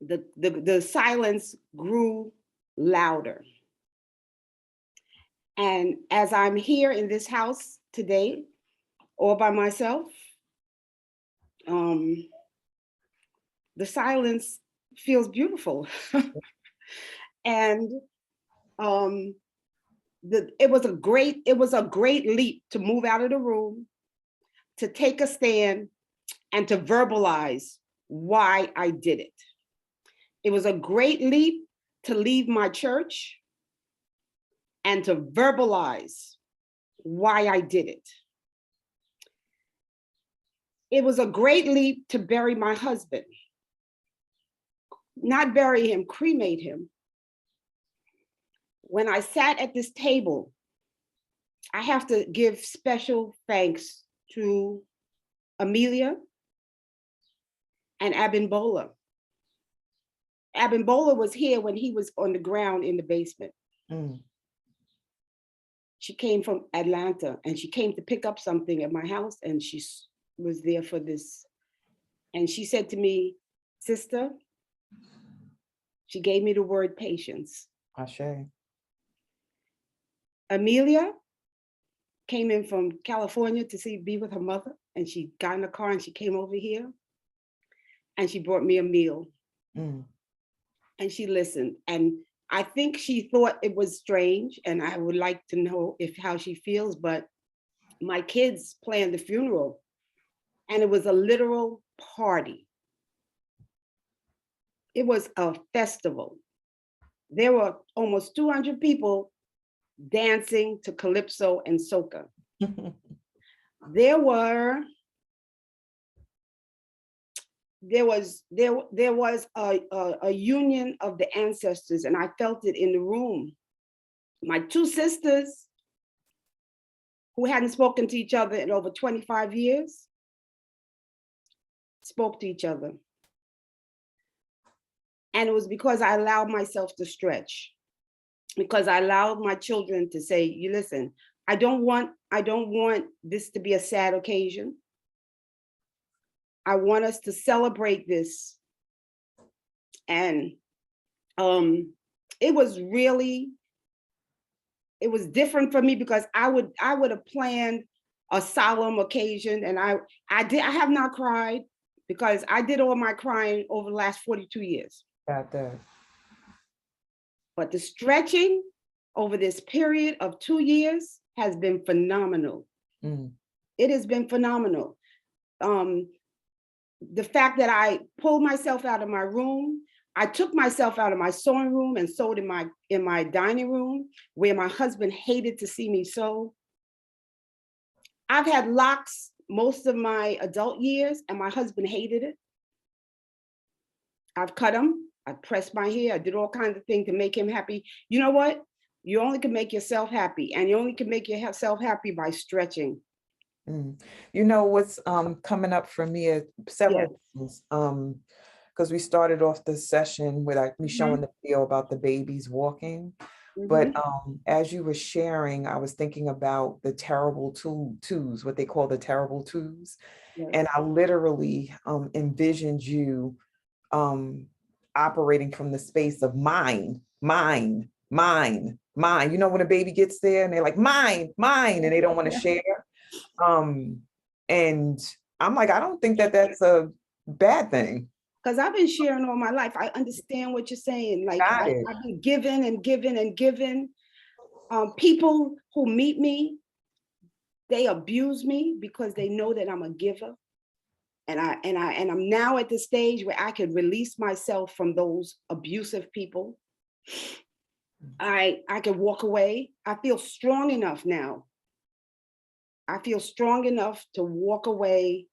the silence grew louder. And as I'm here in this house today, all by myself, the silence feels beautiful. And it was a great leap to move out of the room, to take a stand, and to verbalize why I did it. It was a great leap to leave my church and to verbalize why I did it. It was a great leap to bury my husband. Not bury him, cremate him. When I sat at this table, I have to give special thanks to Amelia and Abimbola. Abimbola was here when he was on the ground in the basement. She came from Atlanta and she came to pick up something at my house, and she was there for this. And she said to me, sister, she gave me the word patience. Ashe. Amelia came in from California to be with her mother, and she got in the car and she came over here and she brought me a meal. And she listened. And I think she thought it was strange, and I would like to know how she feels, but my kids planned the funeral and it was a literal party. It was a festival. There were almost 200 people dancing to calypso and soca. There there was a union of the ancestors, and I felt it in the room. My two sisters, who hadn't spoken to each other in over 25 years, spoke to each other. And it was because I allowed myself to stretch, because I allowed my children to say, you listen, I don't want this to be a sad occasion. I want us to celebrate this. And it was different for me, because I would have planned a solemn occasion, and I have not cried, because I did all my crying over the last 42 years. Got that. But the stretching over this period of 2 years has been phenomenal. It has been phenomenal. The fact that I pulled myself out of my room, I took myself out of my sewing room and sewed in my dining room, where my husband hated to see me sew. I've had locks most of my adult years, and my husband hated it. I've cut them. I pressed my hair. I did all kinds of things to make him happy. You know what? You only can make yourself happy, and you only can make yourself happy by stretching. You know what's coming up for me are several things. Because we started off the session with me showing the video about the babies walking. But as you were sharing, I was thinking about the terrible twos, what they call the terrible twos. And I literally envisioned you operating from the space of mine. You know, when a baby gets there and they're like, mine, and they don't want to share. And I'm like, I don't think that that's a bad thing. Because I've been sharing all my life. I understand what you're saying. Like I've been giving and giving and giving. People who meet me, they abuse me because they know that I'm a giver. And I'm now at the stage where I can release myself from those abusive people. I can walk away. I feel strong enough now. I feel strong enough to walk away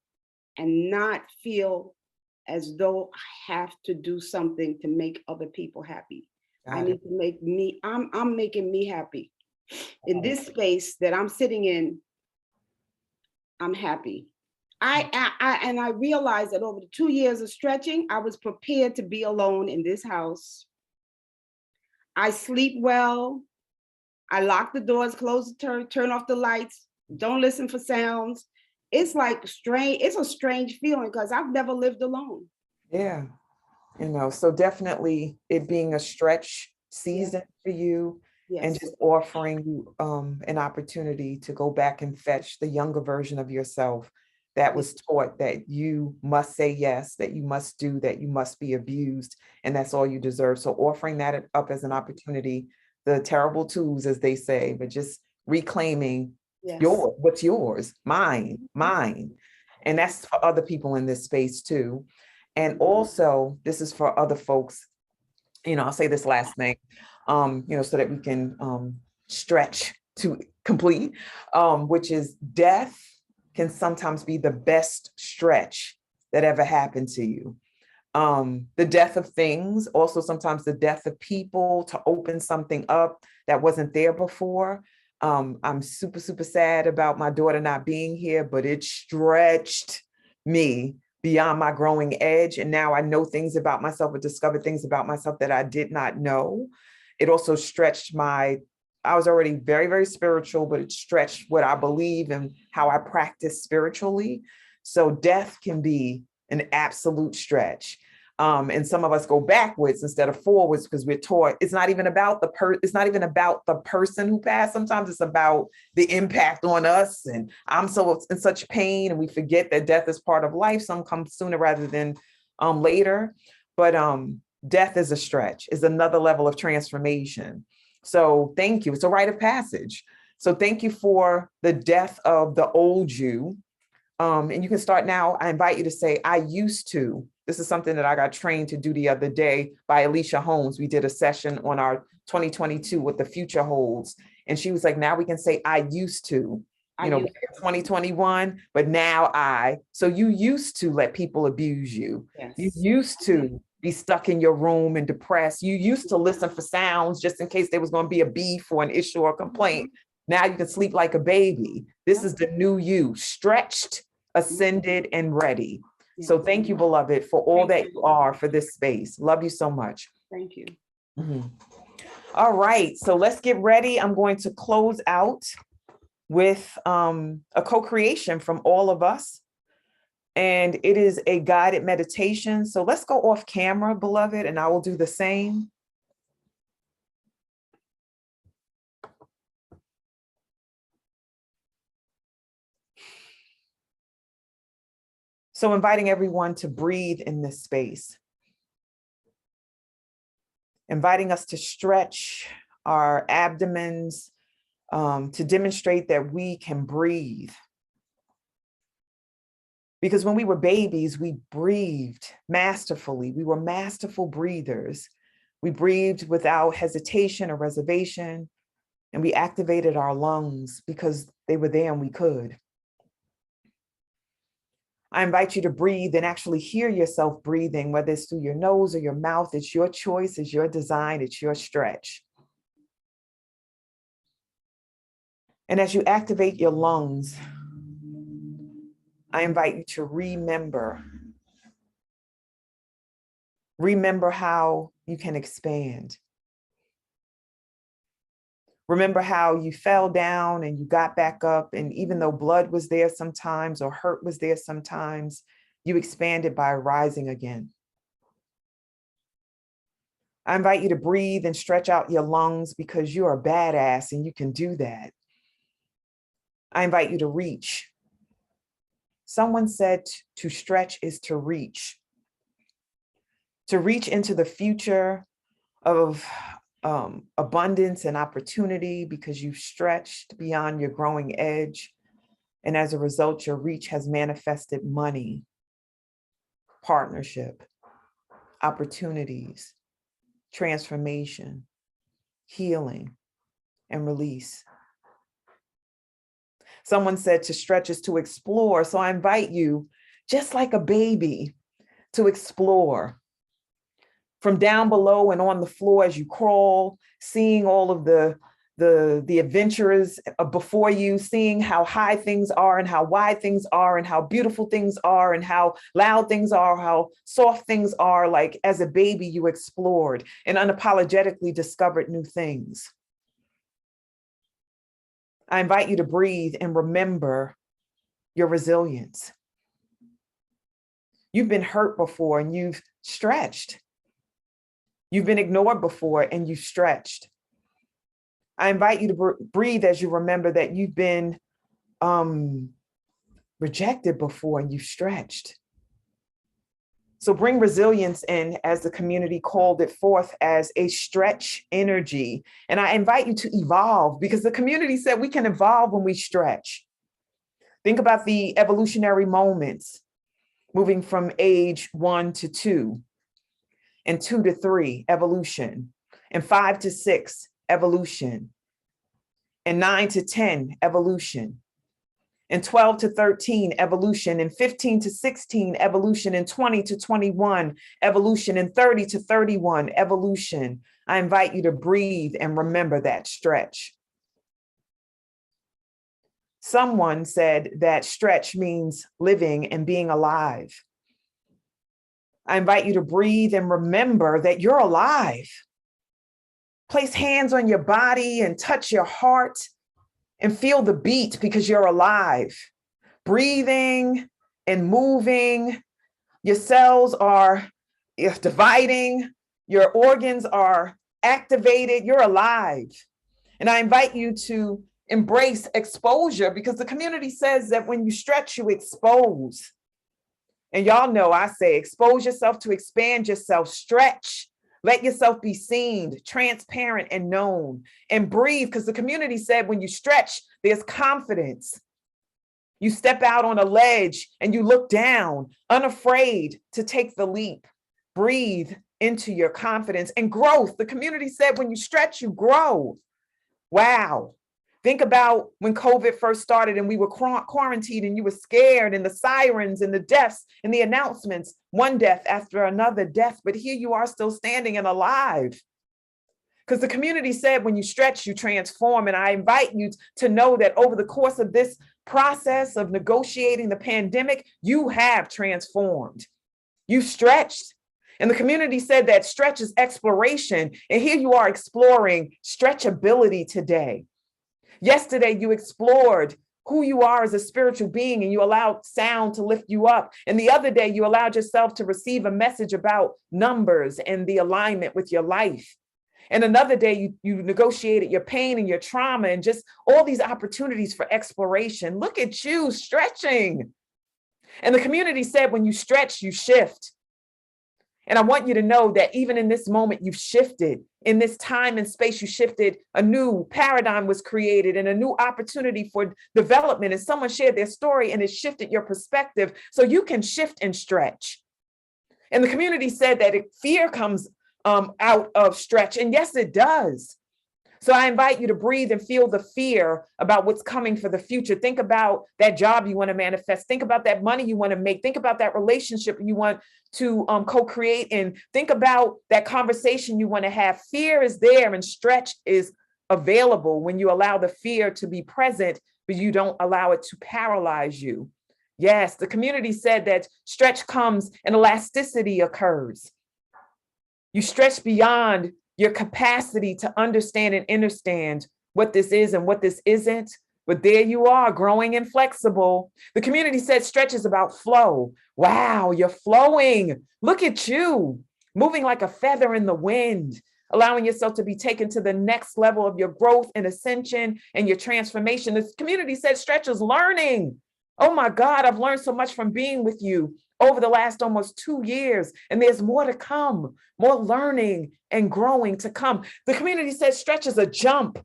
and not feel as though I have to do something to make other people happy. I need to make me, I'm making me happy. In this space that I'm sitting in, I'm happy. I realized that over the 2 years of stretching, I was prepared to be alone in this house. I sleep well. I lock the doors, close the turn off the lights, don't listen for sounds. It's like strange. It's a strange feeling because I've never lived alone. Yeah. You know, so definitely it being a stretch season for you, and just offering you an opportunity to go back and fetch the younger version of yourself that was taught that you must say yes, that you must do, that you must be abused, and that's all you deserve. So offering that up as an opportunity, the terrible twos, as they say, but just reclaiming what's yours, mine. And that's for other people in this space too. And also, this is for other folks, you know, I'll say this last thing, you know, so that we can stretch to complete, which is death can sometimes be the best stretch that ever happened to you. The death of things, also sometimes the death of people, to open something up that wasn't there before. I'm super, super sad about my daughter not being here, but it stretched me beyond my growing edge. And now I know things about myself, or discovered things about myself that I did not know. It also stretched I was already very, very spiritual, but it stretched what I believe and how I practice spiritually. So death can be an absolute stretch. And some of us go backwards instead of forwards because we're taught it's not even about the person who passed. Sometimes it's about the impact on us. And I'm so in such pain, and we forget that death is part of life. Some come sooner rather than later. But death is a stretch, is another level of transformation. So thank you. It's a rite of passage. So thank you for the death of the old you. And you can start now. I invite you to say, I used to. This is something that I got trained to do the other day by Alicia Holmes. We did a session on our 2022, what the future holds. And she was like, now we can say, I used to. I you know, used back in 2021, but now so you used to let people abuse you. Yes. You used to be stuck in your room and depressed. You used to listen for sounds just in case there was going to be a beef or an issue or a complaint. Now you can sleep like a baby. This is the new you, stretched, ascended, and ready. So thank you, beloved, for all that you are for this space. Love you so much. Thank you. All right, so let's get ready. I'm going to close out with a co-creation from all of us. And it is a guided meditation. So let's go off camera, beloved, and I will do the same. So inviting everyone to breathe in this space. Inviting us to stretch our abdomens to demonstrate that we can breathe. Because when we were babies, we breathed masterfully. We were masterful breathers. We breathed without hesitation or reservation, and we activated our lungs because they were there and we could. I invite you to breathe and actually hear yourself breathing, whether it's through your nose or your mouth. It's your choice, it's your design, it's your stretch. And as you activate your lungs, I invite you to remember how you can expand. Remember how you fell down and you got back up, and even though blood was there sometimes or hurt was there sometimes, you expanded by rising again. I invite you to breathe and stretch out your lungs because you're a badass and you can do that. I invite you to reach. Someone said to stretch is to reach into the future of abundance and opportunity because you've stretched beyond your growing edge. And as a result, your reach has manifested money, partnership, opportunities, transformation, healing, and release. Someone said to stretch is to explore. So I invite you, just like a baby, to explore. From down below and on the floor as you crawl, seeing all of the adventurers before you, seeing how high things are and how wide things are and how beautiful things are and how loud things are, how soft things are. Like as a baby, you explored and unapologetically discovered new things. I invite you to breathe and remember your resilience. You've been hurt before and you've stretched. You've been ignored before and you've stretched. I invite you to breathe as you remember that you've been rejected before and you've stretched. So bring resilience in, as the community called it forth, as a stretch energy. And I invite you to evolve because the community said we can evolve when we stretch. Think about the evolutionary moments, moving from age 1 to 2. And 2 to 3, evolution, and 5 to 6, evolution, and 9 to 10, evolution, and 12 to 13, evolution, and 15 to 16, evolution, and 20 to 21, evolution, and 30 to 31, evolution. I invite you to breathe and remember that stretch. Someone said that stretch means living and being alive. I invite you to breathe and remember that you're alive. Place hands on your body and touch your heart and feel the beat because you're alive. Breathing and moving. Your cells are dividing. Your organs are activated. You're alive. And I invite you to embrace exposure because the community says that when you stretch, you expose. And y'all know I say expose yourself to expand yourself, stretch, let yourself be seen, transparent and known, and breathe because the community said when you stretch, there's confidence. You step out on a ledge and you look down, unafraid to take the leap. Breathe into your confidence and growth. The community said when you stretch, you grow. Wow. Think about when COVID first started and we were quarantined and you were scared, and the sirens and the deaths and the announcements, one death after another death, but here you are still standing and alive. Because the community said when you stretch, you transform. And I invite you to know that over the course of this process of negotiating the pandemic, you have transformed. You stretched. And the community said that stretch is exploration. And here you are exploring stretchability today. Yesterday, you explored who you are as a spiritual being and you allowed sound to lift you up. And the other day, you allowed yourself to receive a message about numbers and the alignment with your life. And another day, you negotiated your pain and your trauma and just all these opportunities for exploration. Look at you stretching. And the community said, when you stretch, you shift. And I want you to know that even in this moment, you've shifted. In this time and space, you shifted. A new paradigm was created and a new opportunity for development. And someone shared their story and it shifted your perspective so you can shift and stretch. And the community said that fear comes out of stretch. And yes, it does. So I invite you to breathe and feel the fear about what's coming for the future. Think about that job you want to manifest. Think about that money you want to make. Think about that relationship you want to co-create. And think about that conversation you want to have. Fear is there and stretch is available when you allow the fear to be present, but you don't allow it to paralyze you. Yes, the community said that stretch comes and elasticity occurs. You stretch beyond your capacity to understand and understand what this is and what this isn't. But there you are, growing and flexible. The community said stretch is about flow. Wow, you're flowing. Look at you, moving like a feather in the wind, allowing yourself to be taken to the next level of your growth and ascension and your transformation. The community said stretch is learning. Oh my God, I've learned so much from being with you over the last almost 2 years, and there's more to come, more learning and growing to come. The community says stretch is a jump.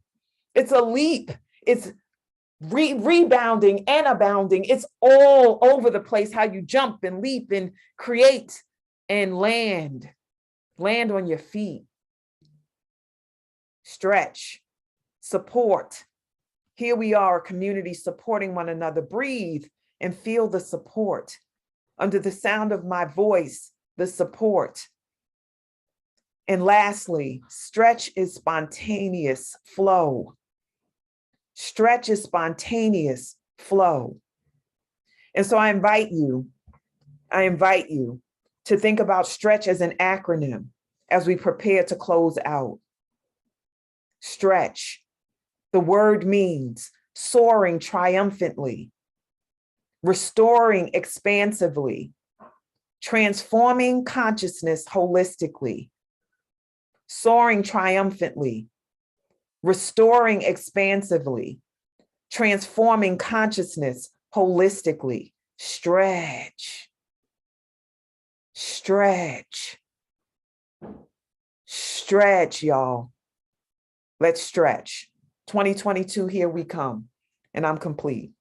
It's a leap. It's rebounding and abounding. It's all over the place, how you jump and leap and create and land on your feet. Stretch, support. Here we are, a community supporting one another. Breathe and feel the support. Under the sound of my voice, the support. And lastly, stretch is spontaneous flow. Stretch is spontaneous flow. And so I invite you to think about stretch as an acronym as we prepare to close out. Stretch. The word means soaring triumphantly, restoring expansively, transforming consciousness holistically, soaring triumphantly, restoring expansively, transforming consciousness holistically. Stretch, stretch, stretch, y'all. Let's stretch. 2022, here we come, and I'm complete.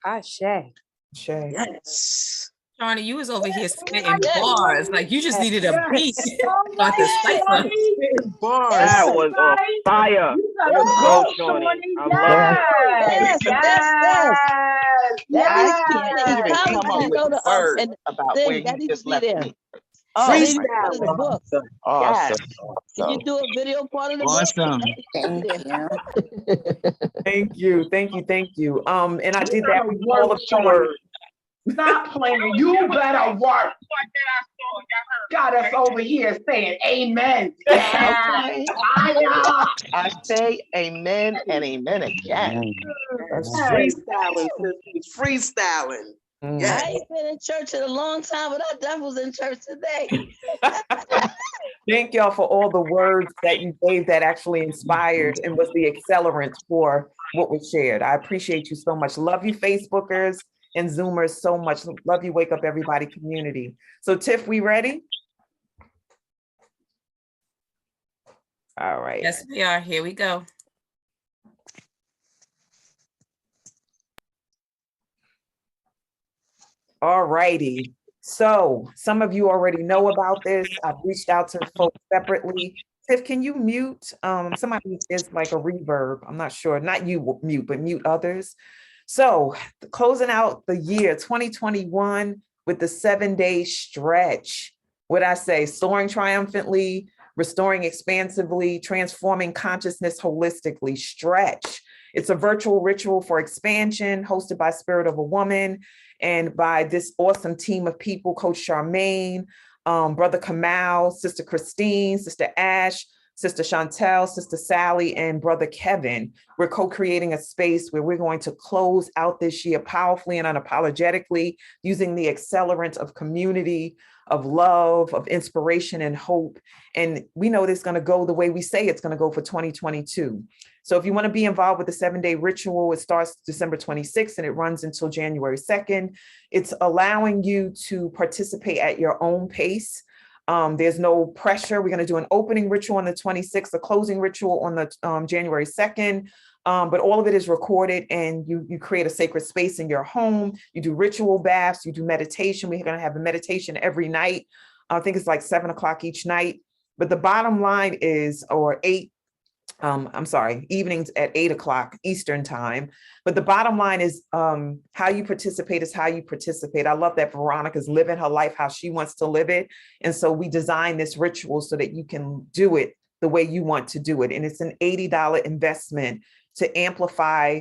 Ashe. Shay. Yes. Shawnee, you was over here spitting bars. Like you just needed a beat. About to cipher. Bars. That was on fire. You go, Shawnee. I love it. That Can't even come come up and with go to words and about thing where that you needs just to be left there. me. Oh, Freestyle. that needs to be part of the book. Awesome. Can you do a video part of the Awesome. book? Thank you. Thank you, thank you, thank you. And I did that with Work, all of the Shawnee. words. Stop playing. You better work. Got us over here saying amen. Okay. I say amen and amen again. That's Freestyling, sisters, freestyling. Yes. I ain't been in church in a long time, but I definitely was in church today. Thank y'all for all the words that you gave that actually inspired and was the accelerant for what was shared. I appreciate you so much. Love you, Facebookers and Zoomers, so much. Love you, Wake Up Everybody community. So Tiff, we ready? All right. Yes, we are. Here we go. All righty. So some of you already know about this. I've reached out to folks separately. Tiff, can you mute? Somebody is like a reverb. I'm not sure. Not you mute, but mute others. So closing out the year 2021 with the 7-day stretch. What I say, soaring triumphantly, restoring expansively, transforming consciousness holistically, stretch. It's a virtual ritual for expansion hosted by Spirit of a Woman and by this awesome team of people, Coach Charmaine, Brother Kamal, Sister Christine, Sister Ash, Sister Chantel, Sister Sally, and Brother Kevin. We're co-creating a space where we're going to close out this year powerfully and unapologetically using the accelerant of community, of love, of inspiration and hope. And we know it's going to go the way we say it's going to go for 2022. So if you want to be involved with the 7-day ritual, it starts December 26th and it runs until January 2nd. It's allowing you to participate at your own pace. There's no pressure. We're going to do an opening ritual on the 26th, a closing ritual on the January 2nd. But all of it is recorded and you create a sacred space in your home. You do ritual baths, you do meditation. We're going to have a meditation every night. I think it's like 7 o'clock each night. But the bottom line is, or evenings at 8 o'clock Eastern time. But the bottom line is how you participate is how you participate. I love that Veronica's living her life how she wants to live it. And so we designed this ritual so that you can do it the way you want to do it. And it's an $80 investment to amplify,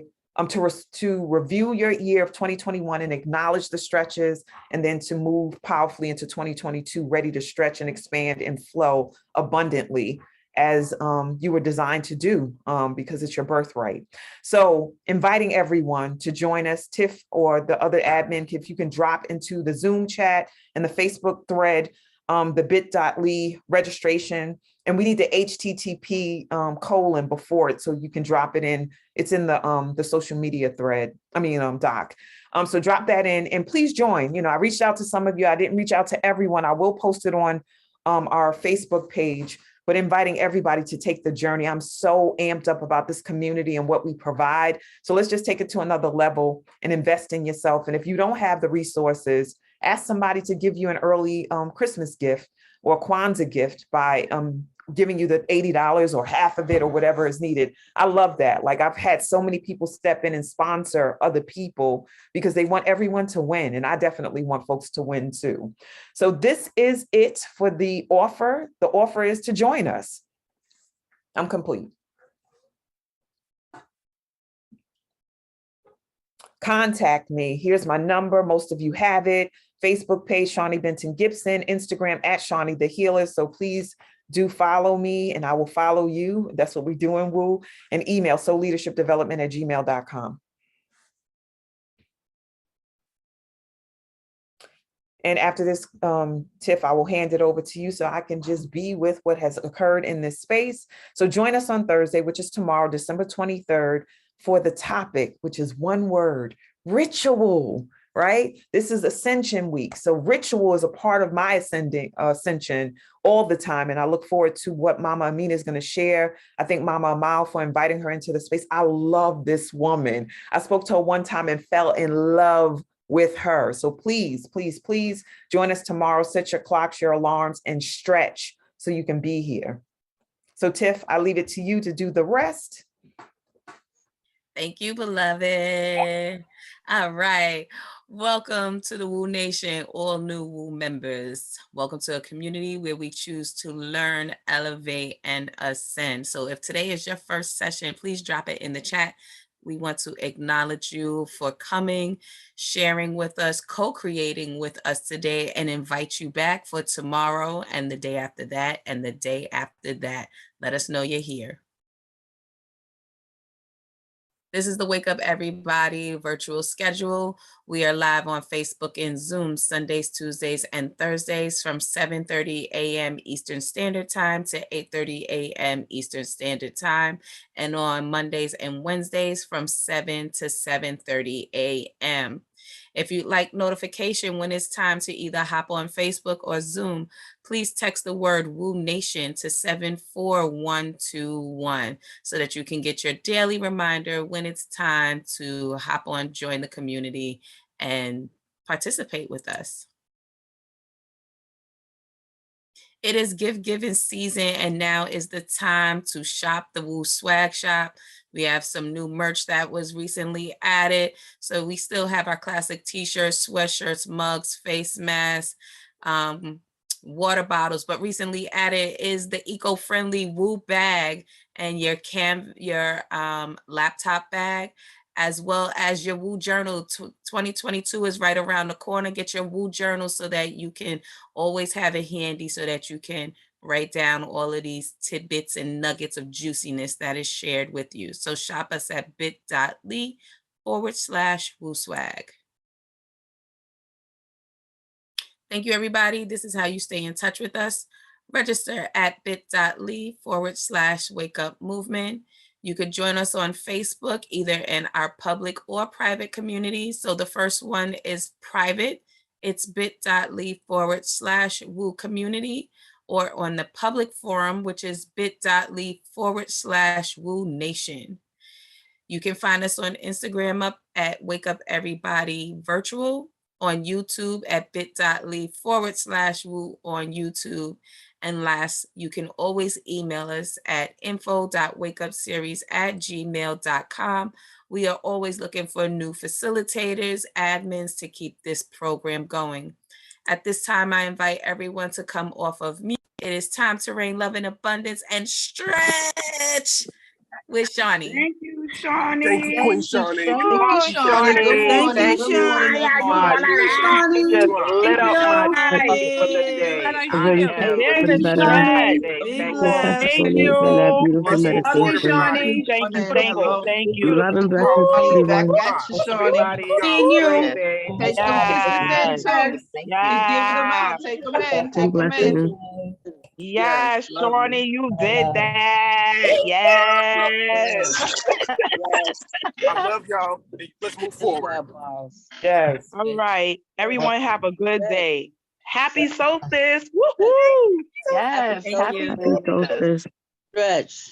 to review your year of 2021 and acknowledge the stretches, and then to move powerfully into 2022, ready to stretch and expand and flow abundantly as you were designed to do, because it's your birthright. So inviting everyone to join us, Tiff or the other admin, if you can drop into the Zoom chat and the Facebook thread, the bit.ly registration, and we need the HTTP colon before it so you can drop it in. It's in the social media thread, doc. So drop that in and please join. I reached out to some of you. I didn't reach out to everyone. I will post it on our Facebook page, but inviting everybody to take the journey. I'm so amped up about this community and what we provide. So let's just take it to another level and invest in yourself. And if you don't have the resources, ask somebody to give you an early Christmas gift or a Kwanzaa gift by giving you the $80 or half of it or whatever is needed. I love that. Like I've had so many people step in and sponsor other people because they want everyone to win. And I definitely want folks to win too. So this is it for the offer. The offer is to join us. I'm complete. Contact me. Here's my number. Most of you have it. Facebook page, Shawnee Benton Gibson, Instagram at Shawnee the Healer. So please do follow me and I will follow you. That's what we do in Woo. And email soulleadershipdevelopment@gmail.com. And after this, Tiff, I will hand it over to you so I can just be with what has occurred in this space. So join us on Thursday, which is tomorrow, December 23rd, for the topic, which is one word, ritual. Right? This is Ascension Week. So ritual is a part of my ascension all the time. And I look forward to what Mama Amina is going to share. I thank Mama Amal for inviting her into the space. I love this woman. I spoke to her one time and fell in love with her. So please, please, please join us tomorrow. Set your clocks, your alarms, and stretch so you can be here. So Tiff, I leave it to you to do the rest. Thank you, beloved. All right. Welcome to the Woo Nation, all new Woo members. Welcome to a community where we choose to learn, elevate, and ascend. So if today is your first session, please drop it in the chat. We want to acknowledge you for coming, sharing with us, co-creating with us today, and invite you back for tomorrow and the day after that and the day after that. Let us know you're here. This is the Wake Up Everybody virtual schedule. We are live on Facebook and Zoom Sundays, Tuesdays, and Thursdays from 7:30 a.m. Eastern Standard Time to 8:30 a.m. Eastern Standard Time, and on Mondays and Wednesdays from 7 to 7:30 a.m. If you'd like notification when it's time to either hop on Facebook or Zoom, please text the word Woo Nation to 74121 so that you can get your daily reminder when it's time to hop on, join the community, and participate with us. It is gift giving season, and now is the time to shop the Woo Swag Shop. We have some new merch that was recently added. So we still have our classic t-shirts, sweatshirts, mugs, face masks, water bottles, but recently added is the eco-friendly Woo bag and your laptop bag, as well as your Woo journal. 2022 is right around the corner. Get your Woo journal so that you can always have it handy, so that you can write down all of these tidbits and nuggets of juiciness that is shared with you. So shop us at bit.ly/Woo Swag. Thank you, everybody. This is how you stay in touch with us. Register at bit.ly/Wake Up Movement. You could join us on Facebook, either in our public or private community. So the first one is private. It's bit.ly/Woo Community, or on the public forum, which is bit.ly/Woo Nation. You can find us on Instagram up at Wake Up Everybody Virtual, on YouTube at bit.ly/Woo on YouTube. And last, you can always email us at info.wakeupseries@gmail.com. We are always looking for new facilitators, admins to keep this program going. At this time, I invite everyone to come off of mute. It is time to rain love and abundance and stretch with Shawnee. Thank you, Shawnee. Thank you, Queen Shawnee. Thank you, Shawnee. Good morning. Thank you, Good morning, Shawnee. everyone. You just lit up my day for the day. Thank I you. am There's ready for Shawnee. today. Be Thank blessed. Thank Successful you. week and that beautiful you. Love you, meditation. Shawnee. Thank you. Thank you. Thank you. Love and Woo! blessings to everyone. Back at you, Shawnee. Everybody have a great day. Take them kisses in Yes. too. You give them out. Yes. Take them in. And Take them in. blessings. Yes, love you. Shawnee, you did that. Yes. I love y'all. Let's move forward. Yes. All right. Everyone have a good day. Happy solstice. Woohoo. Yes, Thank happy you. Happy solstice. stretch.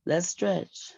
Let's stretch.